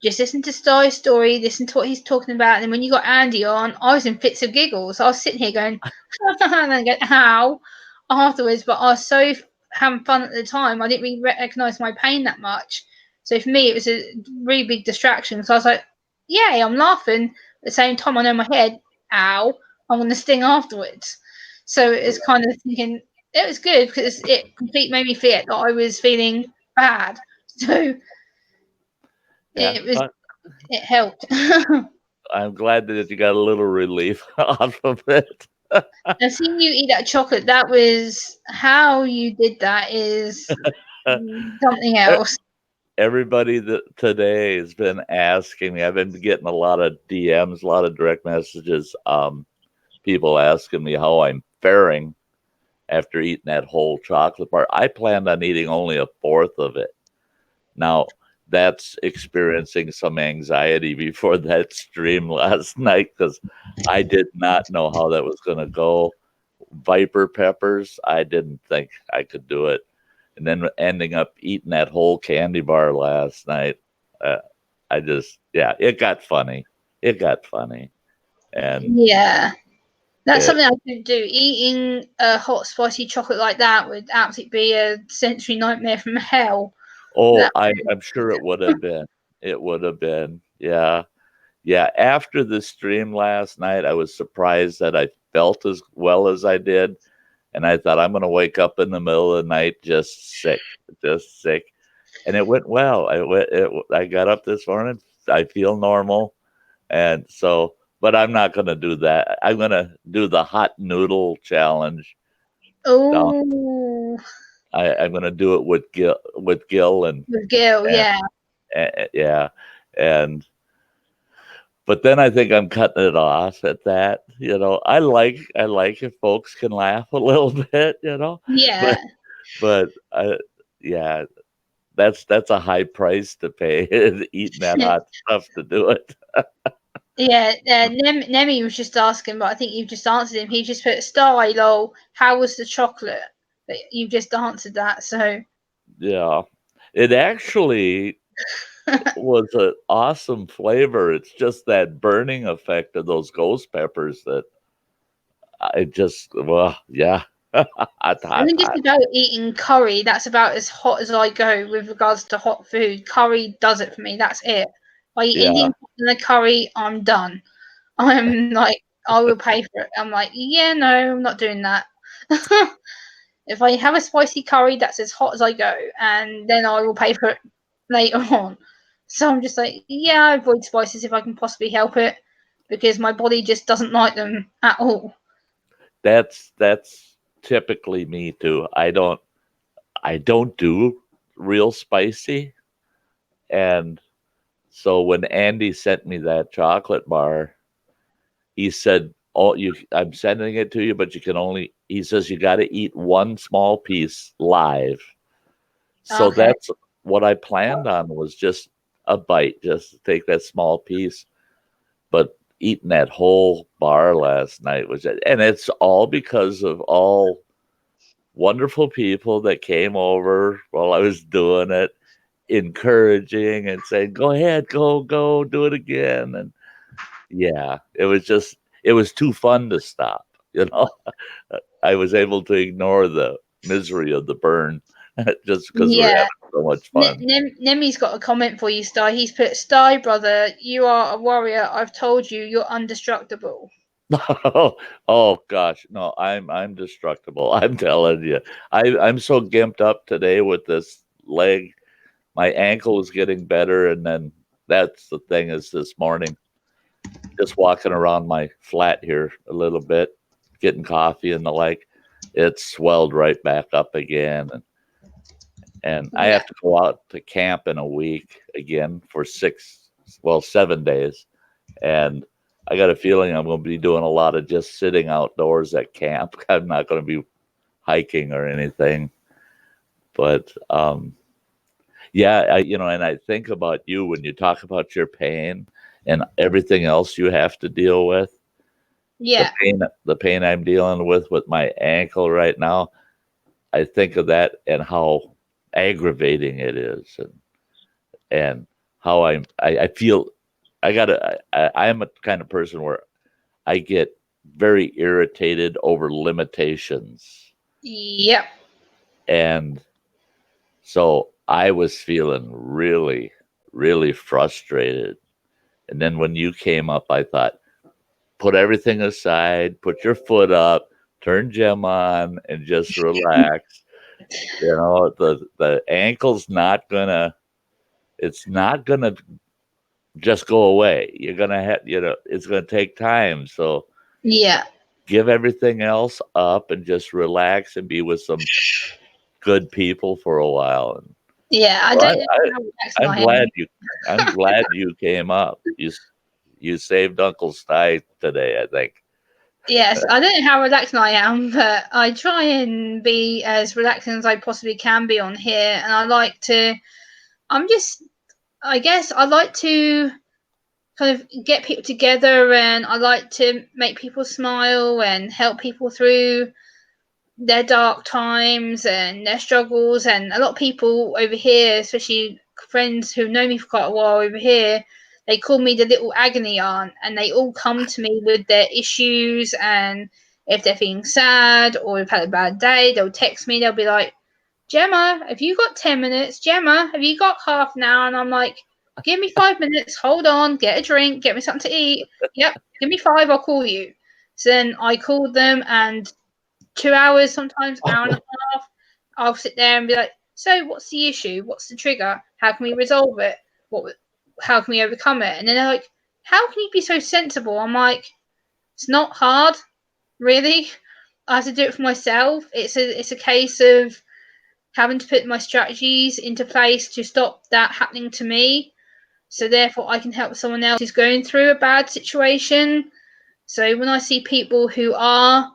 A: just listen to Sty's story, listen to what he's talking about. And then when you got Andy on, I was in fits of giggles. I was sitting here going, and then go, how? Afterwards. But I was so having fun at the time, I didn't really recognize my pain that much. So for me, it was a really big distraction. So I was like, yay, I'm laughing. At the same time, I know in my head, ow, I'm going to sting afterwards. So it was kind of thinking, it was good because it completely made me feel that I was feeling bad. So
C: Yeah,
A: it helped.
C: I'm glad that you got a little relief off of it.
A: I've seen you eat that chocolate. That was how you did that is something else.
C: Everybody that today has been asking me. I've been getting a lot of DMs, a lot of direct messages. People asking me how I'm faring after eating that whole chocolate bar. I planned on eating only a fourth of it. Now, that's experiencing some anxiety before that stream last night because I did not know how that was going to go. Viper peppers, I didn't think I could do it. And then ending up eating that whole candy bar last night, it got funny. It got funny. And
A: yeah, that's something I could do. Eating a hot, spicy chocolate like that would absolutely be a sensory nightmare from hell.
C: Oh, I'm sure it would have been. It would have been. Yeah. Yeah. After the stream last night, I was surprised that I felt as well as I did. And I thought, I'm going to wake up in the middle of the night just sick. And it went well. I got up this morning. I feel normal. And so, but I'm not going to do that. I'm going to do the hot noodle challenge.
A: Oh.
C: I'm going to do it with Gil and
A: yeah.
C: Yeah. But then I think I'm cutting it off at that. I like if folks can laugh a little bit,
A: Yeah.
C: But yeah, that's a high price to pay eating that hot stuff to do it.
A: Yeah, Nemi was just asking, but I think you've just answered him. He just put Star lol. How was the chocolate? But you've just answered that, so
C: yeah, it actually was an awesome flavor. It's just that burning effect of those ghost peppers that yeah.
A: I think just about eating curry. That's about as hot as I go with regards to hot food. Curry does it for me. That's it. If I eat anything in the curry, I'm done. I'm like, I will pay for it. I'm like, yeah, no, I'm not doing that. If I have a spicy curry, that's as hot as I go, and then I will pay for it later on. So I'm just like, yeah, I avoid spices if I can possibly help it, because my body just doesn't like them at all.
C: That's typically me too. I don't do real spicy, and so when Andy sent me that chocolate bar, he said, "Oh, I'm sending it to you, but you can only." He says you got to eat one small piece live. So
A: Okay.
C: that's what I planned on, was just a bite, just to take that small piece. But eating that whole bar last night and it's all because of all wonderful people that came over while I was doing it, encouraging and saying, "Go ahead, go, do it again." And yeah, it was too fun to stop. I was able to ignore the misery of the burn just because we're
A: Yeah.
C: having so much fun.
A: Nemi's got a comment for you, Sty. He's put, Sty, brother, you are a warrior. I've told you, you're undestructible.
C: Oh gosh, no, I'm destructible. I'm telling you, I'm so gimped up today with this leg. My ankle is getting better, and then that's the thing is this morning, just walking around my flat here a little bit, getting coffee and the like, it swelled right back up again, and I have to go out to camp in a week again for 7 days, and I got a feeling I'm going to be doing a lot of just sitting outdoors at camp. I'm not going to be hiking or anything, but yeah, and I think about you when you talk about your pain and everything else you have to deal with.
A: Yeah.
C: The pain I'm dealing with my ankle right now. I think of that and how aggravating it is, and how I feel. I'm a kind of person where I get very irritated over limitations.
A: Yep.
C: And so I was feeling really, really frustrated. And then when you came up, I thought, put everything aside, put your foot up, turn Gem on, and just relax. The ankle's not gonna, it's not gonna just go away. You're gonna have, it's gonna take time. So
A: Yeah.
C: give everything else up and just relax and be with some good people for a while. And
A: Yeah. I
C: well,
A: don't know how relaxing
C: I'm
A: I am.
C: glad you came up. You saved Uncle Sty today, I think.
A: Yes, I don't know how relaxing I am, but I try and be as relaxing as I possibly can be on here. And I guess I like to kind of get people together, and I like to make people smile and help people through their dark times and their struggles. And a lot of people over here, especially friends who know me for quite a while over here, they call me the little agony aunt, and they all come to me with their issues. And if they're feeling sad or have had a bad day, they'll text me. They'll be like, Gemma, have you got 10 minutes? Gemma, have you got half an hour? And I'm like, give me 5 minutes. Hold on. Get a drink. Get me something to eat. Yep. Give me 5. I'll call you. So then I called them, and 2 hours, sometimes hour and a half, I'll sit there and be like, so what's the issue? What's the trigger? How can we resolve it? How can we overcome it? And then they're like, how can you be so sensible? I'm like, it's not hard, really. I have to do it for myself. It's a case of having to put my strategies into place to stop that happening to me. So therefore I can help someone else who's going through a bad situation. So when I see people who are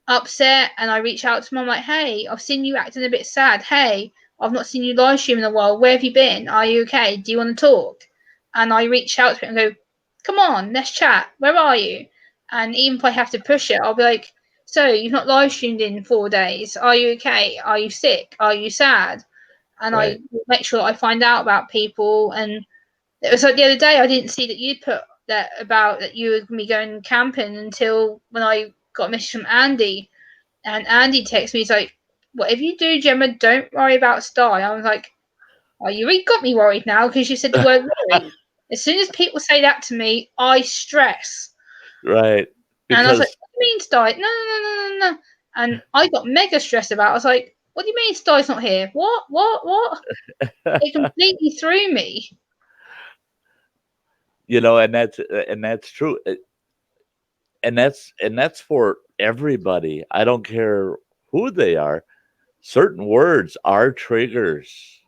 A: upset and I reach out to them, I'm like, hey, I've seen you acting a bit sad. Hey, I've not seen you live stream in a while. Where have you been? Are you okay? Do you want to talk? And I reach out to them and go, come on, let's chat. Where are you? And even if I have to push it, I'll be like, so you've not live streamed in 4 days. Are you okay? Are you sick? Are you sad? And
C: Right.
A: I make sure that I find out about people. And it was like the other day, I didn't see that you'd put that about that you were going to be going camping until when I got a message from Andy. And Andy texts me, he's like, whatever you do, Gemma, don't worry about Sty. I was like, oh, you really got me worried now because you said the word worry. As soon as people say that to me, I stress.
C: Right.
A: And I was like,
C: Because
A: what do you mean Sti? No. And I got mega stressed about it. I was like, what do you mean Sti's not here? What? It completely threw me.
C: you know, and that's true. And that's for everybody. I don't care who they are. Certain words are triggers.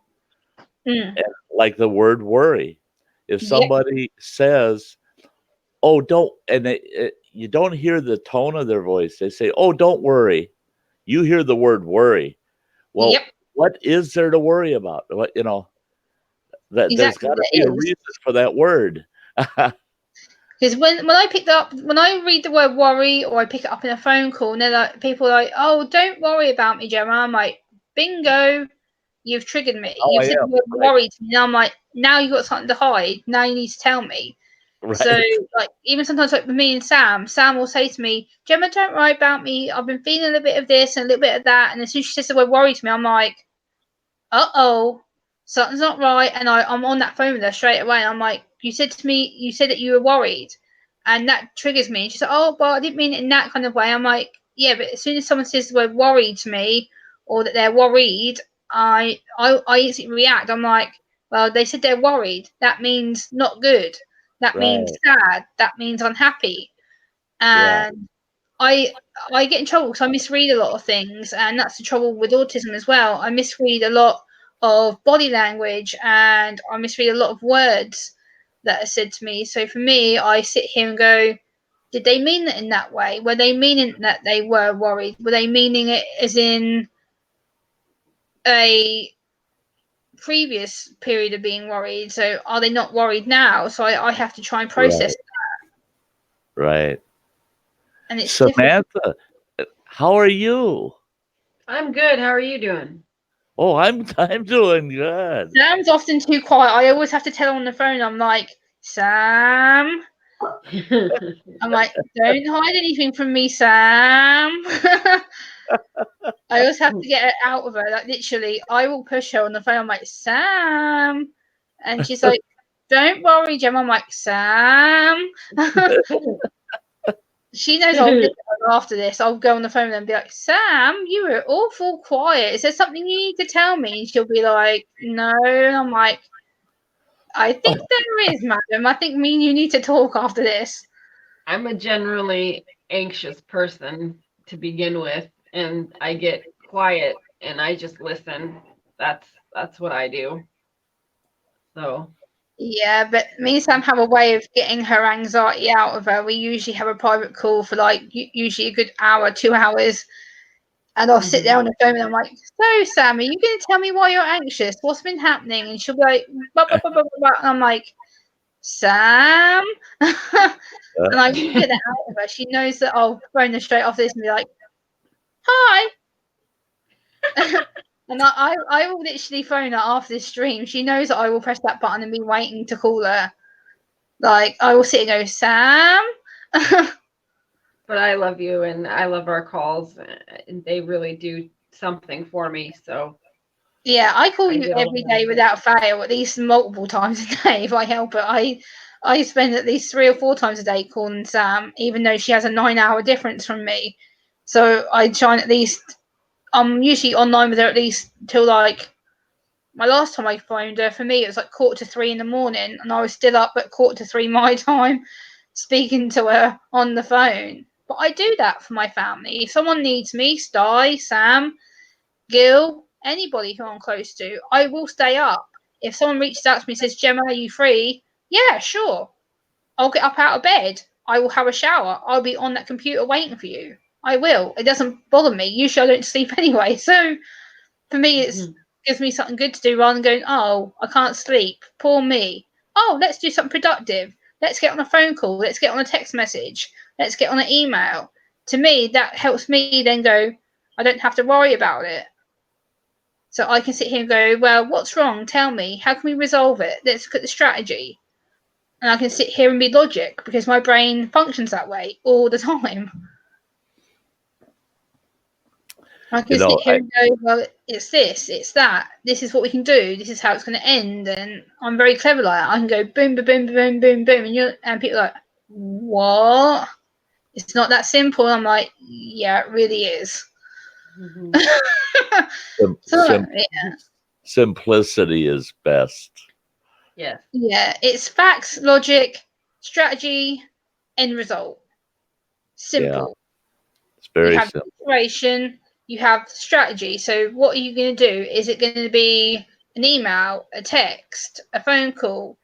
A: Mm.
C: And like the word worry. If
A: Yep.
C: somebody says, "Oh, don't," and you don't hear the tone of their voice, they say, "Oh, don't worry." You hear the word worry. Well,
A: Yep.
C: what is there to worry about? What, you know, that there's
A: Exactly.
C: got to be
A: There
C: a
A: is.
C: reason for that word.
A: Because when I read the word worry, or I pick it up in a phone call, and they're like, people are like, "Oh, don't worry about me, Gemma." I'm like, "Bingo, you've triggered me.
C: Oh,
A: You've
C: I
A: said
C: am.
A: the word
C: Right.
A: worry to me." And I'm like, "Now you've got something to hide. Now you need to tell me." So,
C: Right.
A: like, even sometimes, like with me and Sam will say to me, "Gemma, don't worry about me. I've been feeling a little bit of this and a little bit of that." And as soon as she says the word worry to me, I'm like, "Uh-oh, something's not right." And I'm on that phone with her straight away. I'm like, you said that you were worried. And that triggers me. And she's like, "Oh, well, I didn't mean it in that kind of way." I'm like, yeah, but as soon as someone says the word worried to me, or that they're worried, I instantly react. I'm like, well, they said they're worried. That means not good. That means
C: Right.
A: sad. That means unhappy.
C: Yeah.
A: And I get in trouble because I misread a lot of things, and that's the trouble with autism as well. I misread a lot of body language, and I misread a lot of words that are said to me. So for me, I sit here and go, did they mean it in that way? Were they meaning that they were worried? Were they meaning it as in a previous period of being worried? So are they not worried now? So I have to try and process
C: Right.
A: that.
C: Right.
A: And it's difficult.
C: Samantha, how are you?
E: I'm good. How are you doing?
C: Oh, I'm doing good.
A: Sam's often too quiet. I always have to tell her on the phone. I'm like, Sam. I'm like, don't hide anything from me, Sam. I always have to get it out of her. Like literally, I will push her on the phone. I'm like, Sam, and she's like, don't worry, Gemma. I'm like, Sam. She knows I'll get her after this. I'll go on the phone and be like, Sam, you were awful quiet. Is there something you need to tell me? And she'll be like, no. And I'm like, I think there is, madam. I think me and you need to talk after this.
E: I'm a generally anxious person to begin with, and I get quiet and I just listen. That's what I do. So
A: Yeah, but me and Sam have a way of getting her anxiety out of her. We usually have a private call for like usually a good hour, 2 hours. And I'll sit there on the phone and I'm like, so Sam, are you going to tell me why you're anxious? What's been happening? And she'll be like, blah, blah, blah, blah, blah. And I'm like, Sam. And I can get that out of her. She knows that I'll phone her straight after this and be like, hi. And I will literally phone her after this stream. She knows that I will press that button and be waiting to call her. Like, I will sit and go, Sam.
E: but I love you and I love our calls, and they really do something for me. So
A: Yeah, I call
E: I
A: you
E: get a lot
A: every
E: out
A: day
E: of it.
A: without fail, at least multiple times a day if I help it. I spend at least 3 or 4 times a day calling Sam, even though she has a 9 hour difference from me. So I try and at least I'm usually online with her at least till like my last time I phoned her, for me it was like 2:45 in the morning, and I was still up at 2:45 my time speaking to her on the phone. But I do that for my family. If someone needs me, Sty, Sam, Gil, anybody who I'm close to, I will stay up. If someone reaches out to me and says, Gemma, are you free? Yeah, sure. I'll get up out of bed. I will have a shower. I'll be on that computer waiting for you. I will. It doesn't bother me. Usually I don't sleep anyway. So for me, it gives me something good to do rather than going, oh, I can't sleep. Poor me. Oh, let's do something productive. Let's get on a phone call. Let's get on a text message. Let's get on an email. To me, that helps me then go, I don't have to worry about it. So I can sit here and go, well, what's wrong? Tell me. How can we resolve it? Let's look at the strategy. And I can sit here and be logic because my brain functions that way all the time. I can
C: You
A: sit
C: know,
A: here and go, well, it's this, it's that. This is what we can do. This is how it's going to end. And I'm very clever like that. I can go boom, boom, boom, boom, boom, boom. And people are like, what? It's not that simple. I'm like, yeah, it really is.
E: Mhm.
C: Simplicity is best.
E: Yes.
A: Yeah, it's facts, logic, strategy, end result. Simple.
C: It's very
A: you have
C: simple.
A: inspiration, you have strategy. So what are you going to do? Is it going to be an email, a text, a phone call?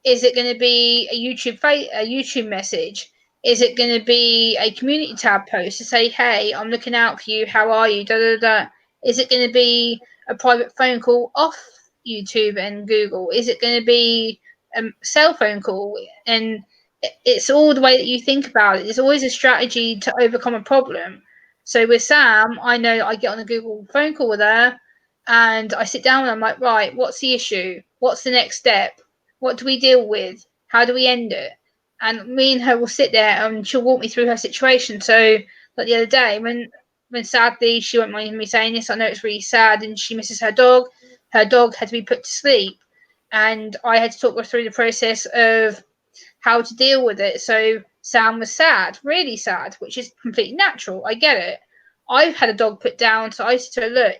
A: Is it going to be a YouTube message? Is it going to be a community tab post to say, hey, I'm looking out for you, how are you, da da da? Is it going to be a private phone call off YouTube and Google? Is it going to be a cell phone call? And it's all the way that you think about it. There's always a strategy to overcome a problem. So with Sam, I know I get on a Google phone call with her and I sit down and I'm like, right, what's the issue? What's the next step? What do we deal with? How do we end it? And me and her will sit there and she'll walk me through her situation. So like the other day when sadly she won't mind me saying this, I know it's really sad and she misses her dog. Her dog had to be put to sleep. And I had to talk her through the process of how to deal with it. So Sam was sad, really sad, which is completely natural. I get it. I've had a dog put down, so I said to her, look,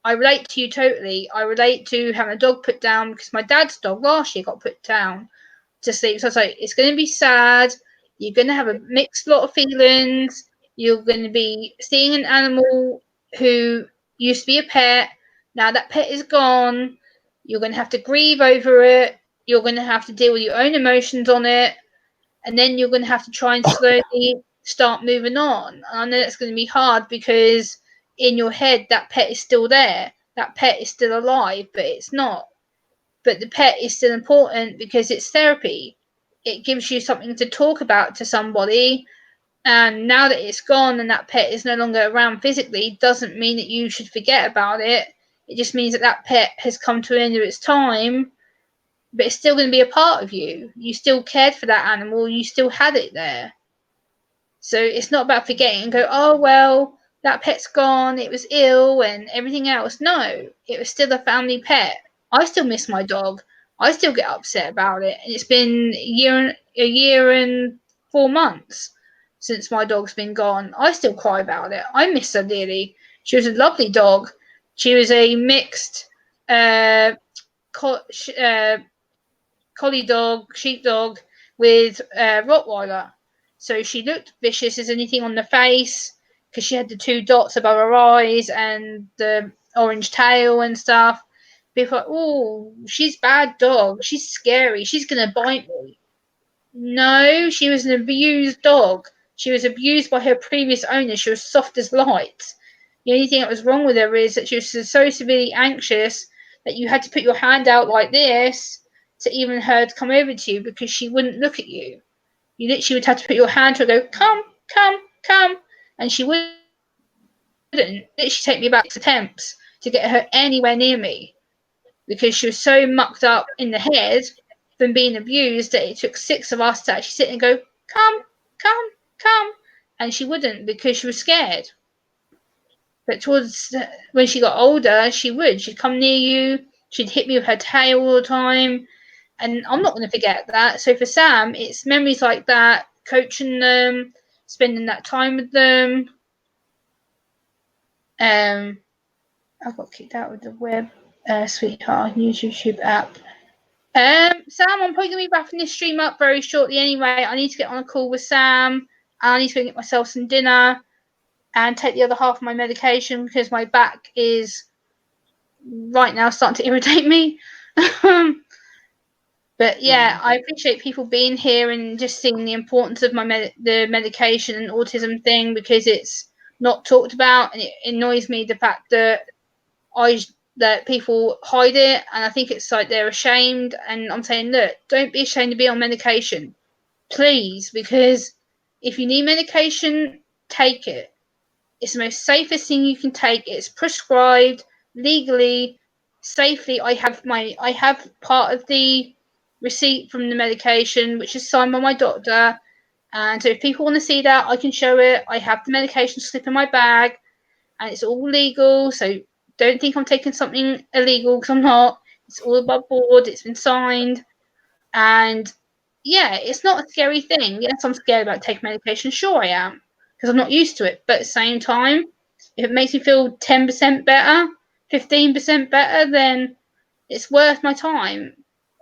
A: I relate to you totally. I relate to having a dog put down because my dad's dog last year got put down to sleep. So I was like, it's going to be sad. You're going to have a mixed lot of feelings. You're going to be seeing an animal who used to be a pet. Now that pet is gone. You're going to have to grieve over it. You're going to have to deal with your own emotions on it. And then you're going to have to try and slowly start moving on. And I know that's going to be hard because in your head, that pet is still there. That pet is still alive, but it's not. But the pet is still important because it's therapy. It gives you something to talk about to somebody. And now that it's gone and that pet is no longer around physically, doesn't mean that you should forget about it. It just means that that pet has come to an end of its time, but it's still going to be a part of you. You still cared for that animal. You still had it there. So it's not about forgetting and go, oh, well, that pet's gone. It was ill and everything else. No, it was still a family pet. I still miss my dog. I still get upset about it. And it's been a year and 4 months since my dog's been gone. I still cry about it. I miss her dearly. She was a lovely dog. She was a mixed collie dog, sheepdog with Rottweiler. So she looked vicious as anything on the face because she had the two dots above her eyes and the orange tail and stuff. People are like, oh, she's bad dog. She's scary. She's going to bite me. No, she was an abused dog. She was abused by her previous owner. She was soft as light. The only thing that was wrong with her is that she was so severely anxious that you had to put your hand out like this to even her to come over to you because she wouldn't look at you. You literally would have to put your hand to her and go, come, come, come. And she wouldn't. Literally take me back to attempts to get her anywhere near me because she was so mucked up in the head from being abused that it took 6 of us to actually sit and go, come, come, come. And she wouldn't because she was scared. But towards when she got older, she would. She'd come near you. She'd hit me with her tail all the time. And I'm not going to forget that. So for Sam, it's memories like that, coaching them, spending that time with them. I got kicked out of the web, sweetheart. Use YouTube app. Sam, I'm probably going to be wrapping this stream up very shortly anyway. I need to get on a call with Sam. I need to go get myself some dinner and take the other half of my medication because my back is right now starting to irritate me. But yeah, I appreciate people being here and just seeing the importance of the medication and autism thing because it's not talked about, and it annoys me the fact that that people hide it, and I think it's like they're ashamed. And I'm saying, look, don't be ashamed to be on medication, please, because if you need medication, take it. It's the most safest thing you can take. It's prescribed legally, safely. I have part of the receipt from the medication, which is signed by my doctor. And so if people want to see that, I can show it. I have the medication slip in my bag, and it's all legal. So don't think I'm taking something illegal because I'm not. It's all above board. It's been signed, and yeah, it's not a scary thing. Yes, I'm scared about taking medication. Sure, I am, because I'm not used to it. But at the same time, if it makes me feel 10% better, 15% better, then it's worth my time.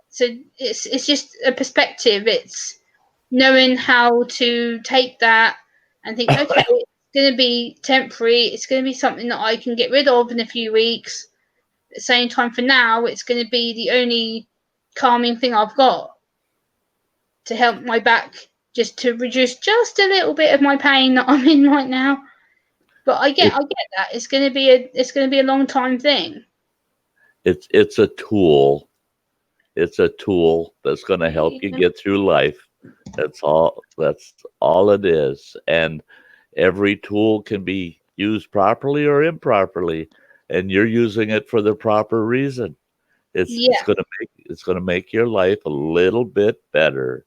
A: So it's just a perspective. It's knowing how to take that and think, okay, it's going to be temporary. It's going to be something that I can get rid of in a few weeks. At the same time, for now, it's going to be the only calming thing I've got to help my back, just to reduce just a little bit of my pain that I'm in right now. But I get that. It's going to be a long time thing.
C: It's a tool. It's a tool that's going to help you get through life. That's all it is. And every tool can be used properly or improperly, and you're using it for the proper reason.
A: Yeah,
C: It's going to make your life a little bit better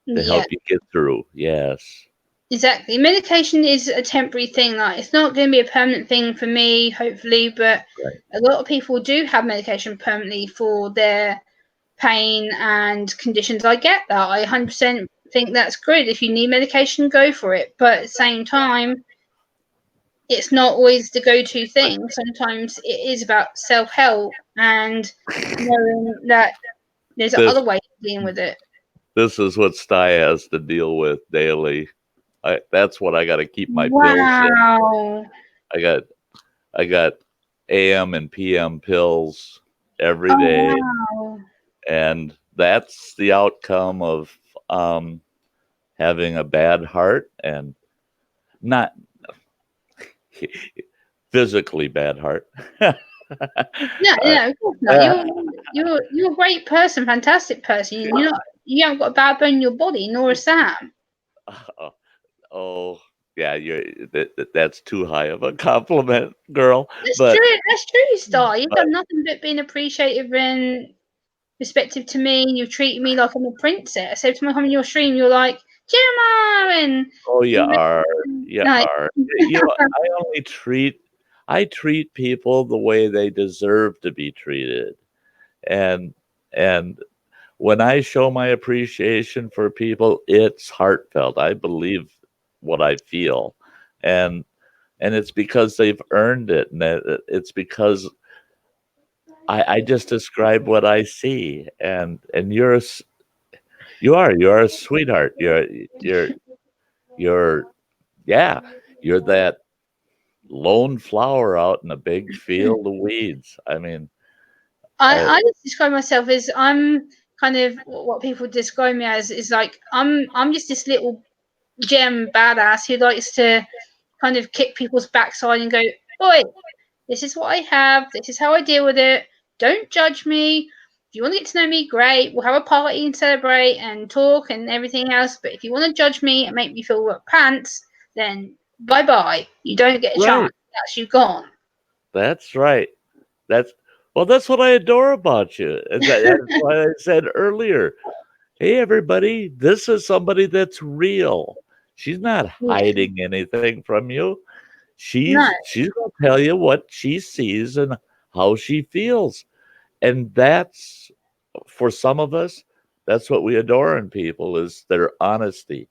C: to
A: yeah,
C: help you get through. Yes.
A: exactly. Medication is a temporary thing. Like, it's not going to be a permanent thing for me, hopefully. But
C: Right.
A: a lot of people do have medication permanently for their pain and conditions. I get that. I 100% think that's good. If you need medication, go for it. But at the same time, it's not always the go-to thing. Sometimes it is about self-help and knowing that there's
C: This
A: other ways of dealing with it.
C: this is what Sty has to deal with daily. That's what I got to keep my pills in.
A: Wow.
C: I got AM and PM pills every
A: Oh,
C: day,
A: wow.
C: and that's the outcome of um, having a bad heart and not physically bad heart.
A: No,
C: I-
A: no, of course not. You're a great person, fantastic person. You haven't got a bad bone in your body, nor is Sam.
C: oh yeah, that's too high of a compliment, girl.
A: That's
C: But
A: true. That's true, Star. You've
C: but
A: done nothing but being appreciative and respectful to me. You've treated me like I'm a princess. Every time I come in your stream, you're like, Gemma, and
C: oh, you
A: you
C: are, you
A: like,
C: are. You know, I treat people the way they deserve to be treated, and and when I show my appreciation for people, it's heartfelt. I believe what I feel, and it's because they've earned it, and it's because I just describe what I see, and you're a sweetheart. You're yeah, you're that lone flower out in a big field of weeds. I mean, I
A: I just describe myself as I'm kind of what people describe me as is like I'm just this little gem badass who likes to kind of kick people's backside and go, "Oi, this is what I have. This is how I deal with it. Don't judge me. If you want to get to know me, great. We'll have a party and celebrate and talk and everything else. But if you want to judge me and make me feel like pants, then bye bye. You don't get a chance.
C: right.
A: That's you gone."
C: That's right. That's that's what I adore about you. That's why I said earlier, hey everybody, this is somebody that's real. She's not
A: Yeah.
C: hiding anything from you.
A: No.
C: She's gonna tell you what she sees and how she feels. And that's for some of us, that's what we adore in people is their honesty.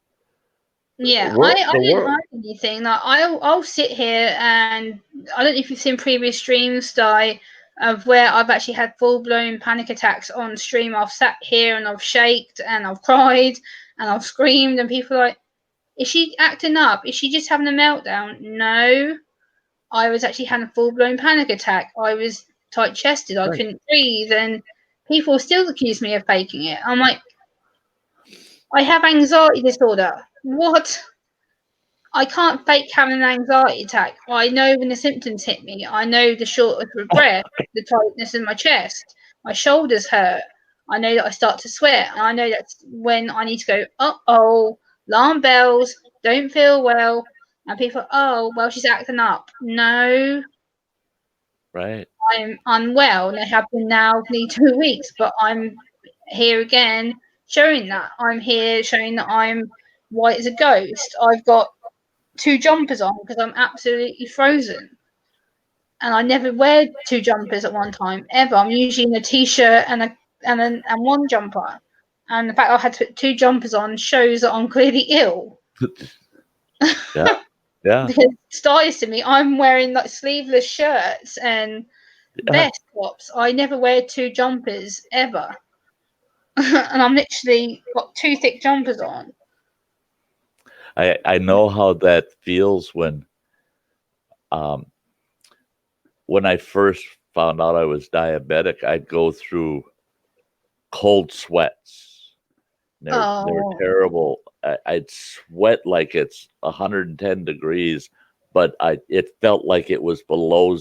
A: Yeah, I
C: The
A: don't
C: world,
A: hide anything. Like I'll sit here and I don't know if you've seen previous streams, Di, of where I've actually had full blown panic attacks on stream. I've sat here and I've shaked and I've cried and I've screamed and people are like, is she acting up? Is she just having a meltdown? No, I was actually having a full blown panic attack. I was tight chested. I
C: right,
A: couldn't breathe, and people still accuse me of faking it. I'm like, I have anxiety disorder. What? I can't fake having an anxiety attack. I know when the symptoms hit me. I know the shortness of breath, the tightness in my chest, my shoulders hurt. I know that I start to sweat. I know that's when I need to go, oh, alarm bells, don't feel well. And people, oh, well, she's acting up. No,
C: right,
A: I'm unwell. And I have been now nearly 2 weeks, but I'm here again showing that. I'm here showing that I'm white as a ghost. I've got two jumpers on because I'm absolutely frozen. And I never wear two jumpers at one time ever. I'm usually in a t-shirt and one jumper. And the fact I had to put 2 jumpers on shows that I'm clearly ill.
C: Yeah.
A: Because stylists to me, I'm wearing like sleeveless shirts and vest tops. I never wear 2 jumpers ever. And I'm literally got 2 thick jumpers on.
C: I know how that feels when I first found out I was diabetic. I'd go through cold sweats. They were terrible. I'd sweat like it's 110 degrees, but it felt like it was below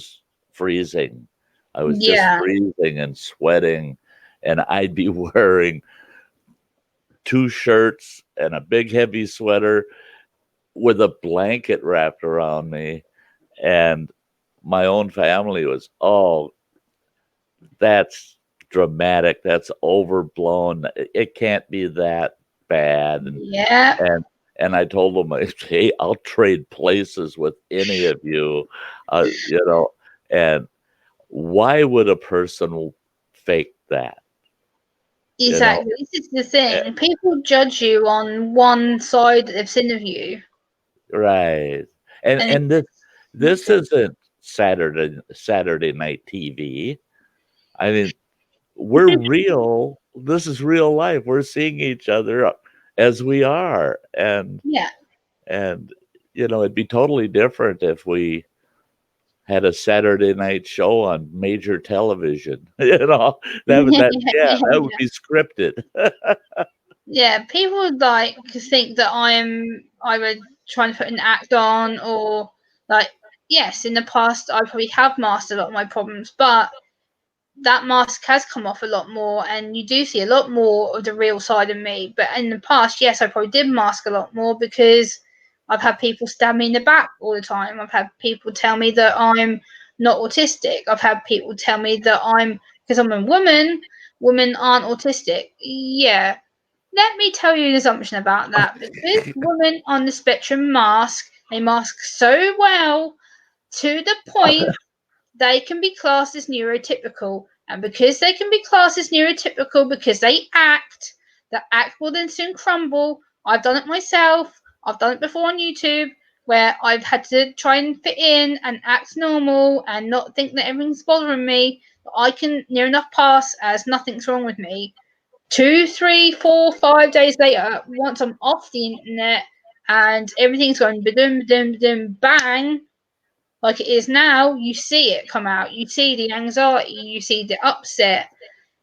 C: freezing. I was just freezing and sweating, and I'd be wearing 2 shirts and a big heavy sweater with a blanket wrapped around me, and my own family was, "Oh, that's dramatic. That's overblown. It can't be that bad." And I told them, "Hey, I'll trade places with any of you, you know." And why would a person fake that?
A: Exactly. This is the thing. People judge you on one side that they've seen of you.
C: Right. And this isn't Saturday night TV. I mean, we're real. This is real life. We're seeing each other as we are. And it'd be totally different if we had a Saturday night show on major television. That would be scripted.
A: Yeah, people like think that I'm either trying to put an act on or like, yes, in the past I probably have masked a lot of my problems, but that mask has come off a lot more and you do see a lot more of the real side of me. But in the past, yes, I probably did mask a lot more because I've had people stab me in the back all the time. I've had people tell me that I'm not autistic. I've had people tell me that because I'm a woman, women aren't autistic. Yeah. Let me tell you an assumption about that. Because women on the spectrum they mask so well to the point they can be classed as neurotypical. And because they can be classed as neurotypical because they act, the act will then soon crumble. I've done it myself. I've done it before on YouTube where I've had to try and fit in and act normal and not think that everything's bothering me. I can near enough pass as nothing's wrong with me. 2, 3, 4, 5 days later, once I'm off the internet and everything's going bang, like it is now, you see it come out. You see the anxiety, you see the upset.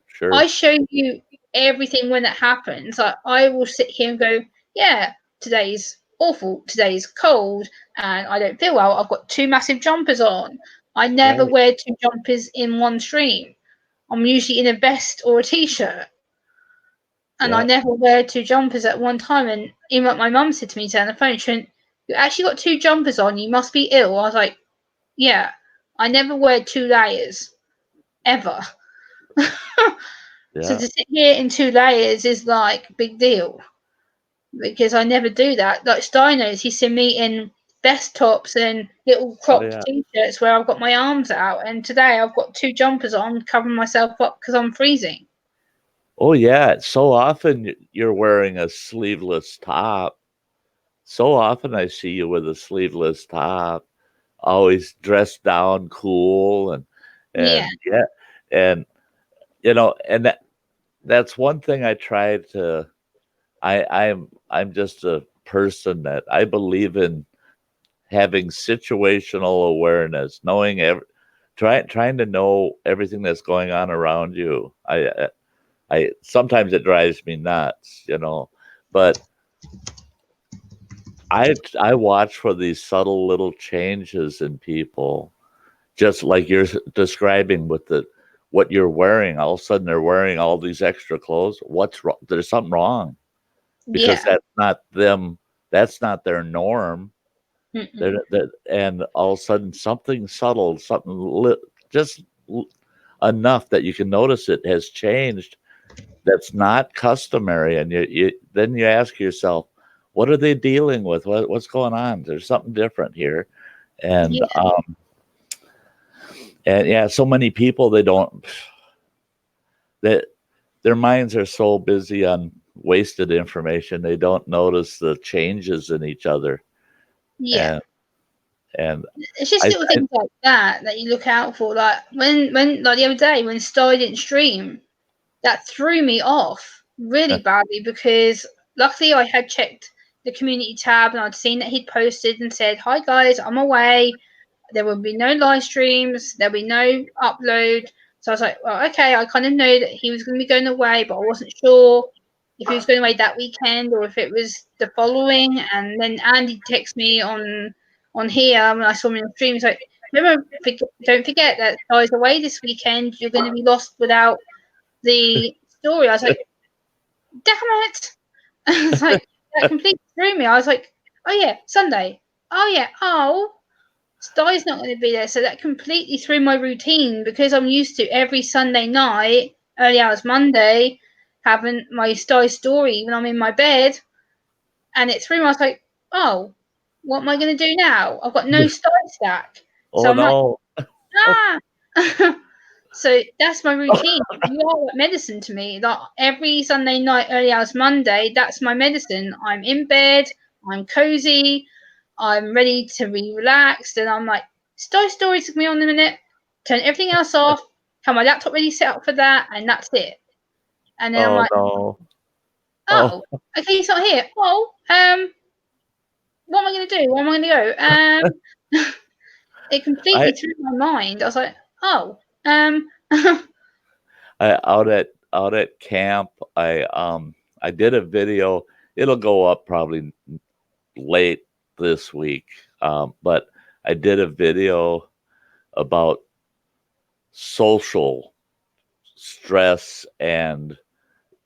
C: Sure.
A: I show you everything when it happens. I will sit here and go, yeah, today's awful, today's cold, and I don't feel well. I've got 2 massive jumpers on. I never wear 2 jumpers in one stream. I'm usually in a vest or a t-shirt. And I never wear 2 jumpers at one time. And even like my mum said to me today on the phone, she went, "You actually got 2 jumpers on. You must be ill." I was like, "Yeah, I never wear 2 layers ever." So to sit here in 2 layers is like a big deal because I never do that. Like Steiner's, he's seen me in vest tops and little cropped t-shirts where I've got my arms out. And today I've got 2 jumpers on covering myself up because I'm freezing.
C: Oh, yeah. So often you're wearing a sleeveless top. So often I see you with a sleeveless top, always dressed down cool and and that's one thing I try to I'm just a person that I believe in having situational awareness, knowing trying to know everything that's going on around you. I sometimes it drives me nuts, but I watch for these subtle little changes in people, just like you're describing with what you're wearing. All of a sudden, they're wearing all these extra clothes. What's wrong? There's something wrong because that's not them. That's not their norm. And all of a sudden, something subtle, just enough that you can notice it has changed. That's not customary, and then you ask yourself, what are they dealing with? What's going on? There's something different here, and so many people they their minds are so busy on wasted information, they don't notice the changes in each other.
A: Yeah.
C: And
A: It's just
C: I,
A: little things like that you look out for. Like when like the other day when Sty didn't stream, that threw me off really badly because luckily I had checked the community tab and I'd seen that he'd posted and said, "Hi guys, I'm away. There will be no live streams. There'll be no upload." So I was like, well, okay, I kind of know that he was going to be going away, but I wasn't sure if he was going away that weekend or if it was the following. And then Andy texted me on here when I saw him in the stream. He's like, remember, don't forget that Ty's away this weekend. You're going to be lost without the story. I was like, damn it. I was like, that completely threw me. I was like, oh yeah, Sunday. Oh yeah, oh. Sty's not going to be there, so that completely threw my routine because I'm used to every Sunday night, early hours Monday, having my Sty story when I'm in my bed, and it threw me. I was like, oh, what am I going to do now? I've got no Sty stack, so
C: oh
A: I'm like,
C: no.
A: ah. So that's my routine. You are like medicine to me. Like every Sunday night, early hours Monday, that's my medicine. I'm in bed, I'm cozy, I'm ready to be relaxed, and I'm like, Story Story took me on a minute, turn everything else off, have my laptop ready set up for that, and that's it. And then I'm
C: Oh
A: like,
C: no.
A: oh, okay, he's not here. Oh, what am I going to do? Where am I going to go? It completely
C: I,
A: threw my mind. I was like, oh,
C: out at camp, I did a video. It'll go up probably late this week. But I did a video about social stress and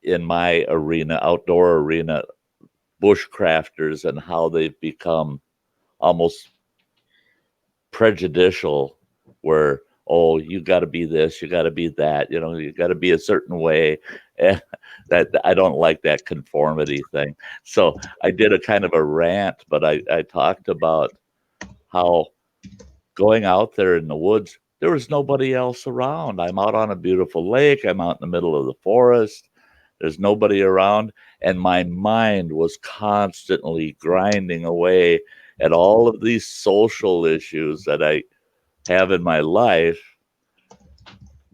C: in my arena, outdoor arena, bushcrafters and how they've become almost prejudicial where, oh, you got to be this, you got to be that, you got to be a certain way. And that I don't like that conformity thing. So I did a kind of a rant, but I talked about how going out there in the woods, there was nobody else around. I'm out on a beautiful lake. I'm out in the middle of the forest. There's nobody around. And my mind was constantly grinding away at all of these social issues that I have in my life.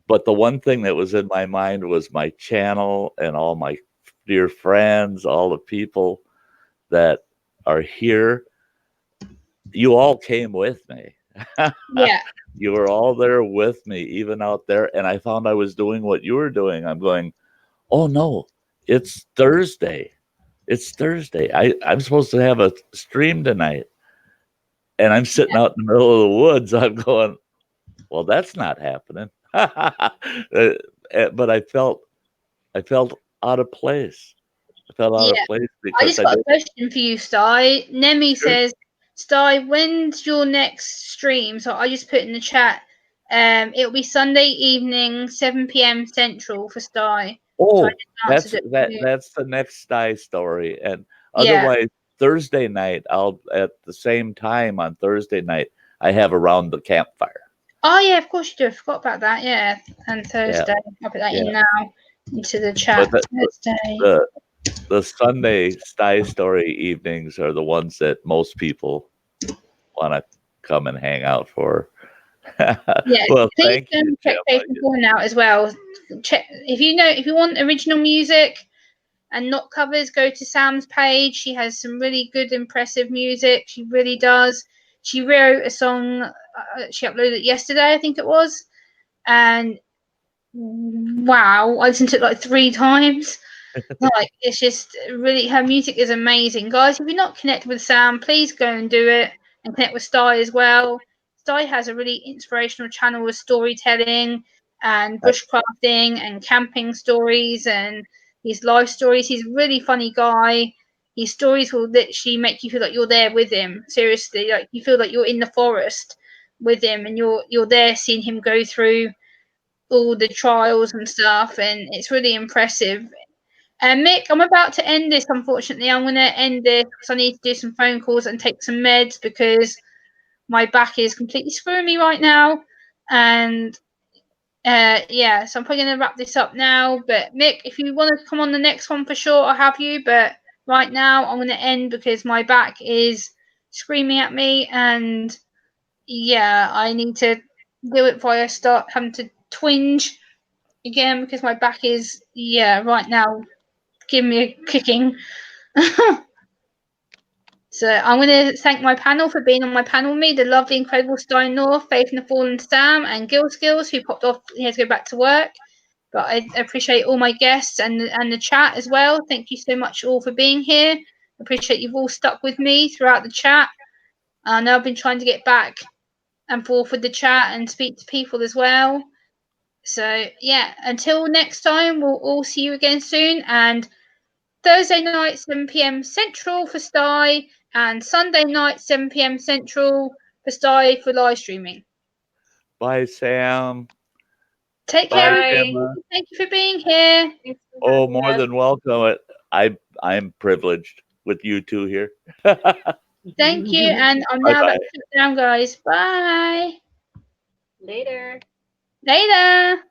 C: But the one thing that was in my mind was my channel and all my dear friends, all the people that are here. You all came with me.
A: yeah.
C: You were all there with me, even out there. And I found I was doing what you were doing. I'm going, oh no, it's Thursday. It's Thursday. I'm supposed to have a stream tonight. And I'm sitting out in the middle of the woods. I'm going, well, that's not happening. But I felt out of place. I felt out of
A: Yeah.
C: place
A: I
C: because
A: just got a question for you, Sty. Nemi says, Sty, when's your next stream? So I just put in the chat. It'll be Sunday evening, 7 p.m. Central for Sty. So I
C: oh,
A: just answered it for you.
C: that's the next Sty story. And
A: Yeah.
C: otherwise, Thursday night, I'll at the same time on Thursday night, I have around the campfire.
A: Oh yeah, of course you do. I forgot about that. Yeah, and Thursday. I'll put that in now into the chat.
C: But
A: Thursday.
C: the Sunday Sty story evenings are the ones that most people want to come and hang out for.
A: Yeah,
C: Well,
A: please
C: thank you,
A: check
C: Jim.
A: Facebook now as well. Check if you want original music and not covers. Go to Sam's page. She has some really good, impressive music. She really does. She wrote a song. She uploaded it yesterday, I think it was, and wow, I listened to it like 3 times. Like it's just really, her music is amazing, guys. If you're not connected with Sam, please go and do it and connect with Sty as well. Sty has a really inspirational channel with storytelling and bushcrafting and camping stories and his life stories. He's a really funny guy. His stories will literally make you feel like you're there with him. Seriously, like you feel like you're in the forest with him and you're there seeing him go through all the trials and stuff, and it's really impressive. And Mick, I'm about to end this. Unfortunately, I'm going to end this because I need to do some phone calls and take some meds because my back is completely screwing me right now. And Yeah, so I'm probably going to wrap this up now. But Mick, if you want to come on the next one for sure, I'll have you. But right now, I'm going to end because my back is screaming at me, and yeah, I need to do it before I start having to twinge again because my back is right now giving me a kicking. So I'm going to thank my panel for being on my panel with me, the lovely, incredible Stein North, Faith in the Fallen Sam, and Gil Skills, who popped off. He has to go back to work. But I appreciate all my guests and the chat as well. Thank you so much all for being here. I appreciate you've all stuck with me throughout the chat. I know I've been trying to get back and forth with the chat and speak to people as well. So yeah, until next time, we'll all see you again soon. And Thursday night, 7 p.m. Central for Sty, and Sunday night, 7 p.m. Central for Sty for live streaming.
C: Bye, Sam.
A: Take
C: Bye,
A: care.
C: Emma.
A: Thank you for being here.
C: Oh, more than welcome. I'm privileged with you two here.
A: Thank you, and I'm now about to shut down, guys. Bye.
E: Later.
A: Later.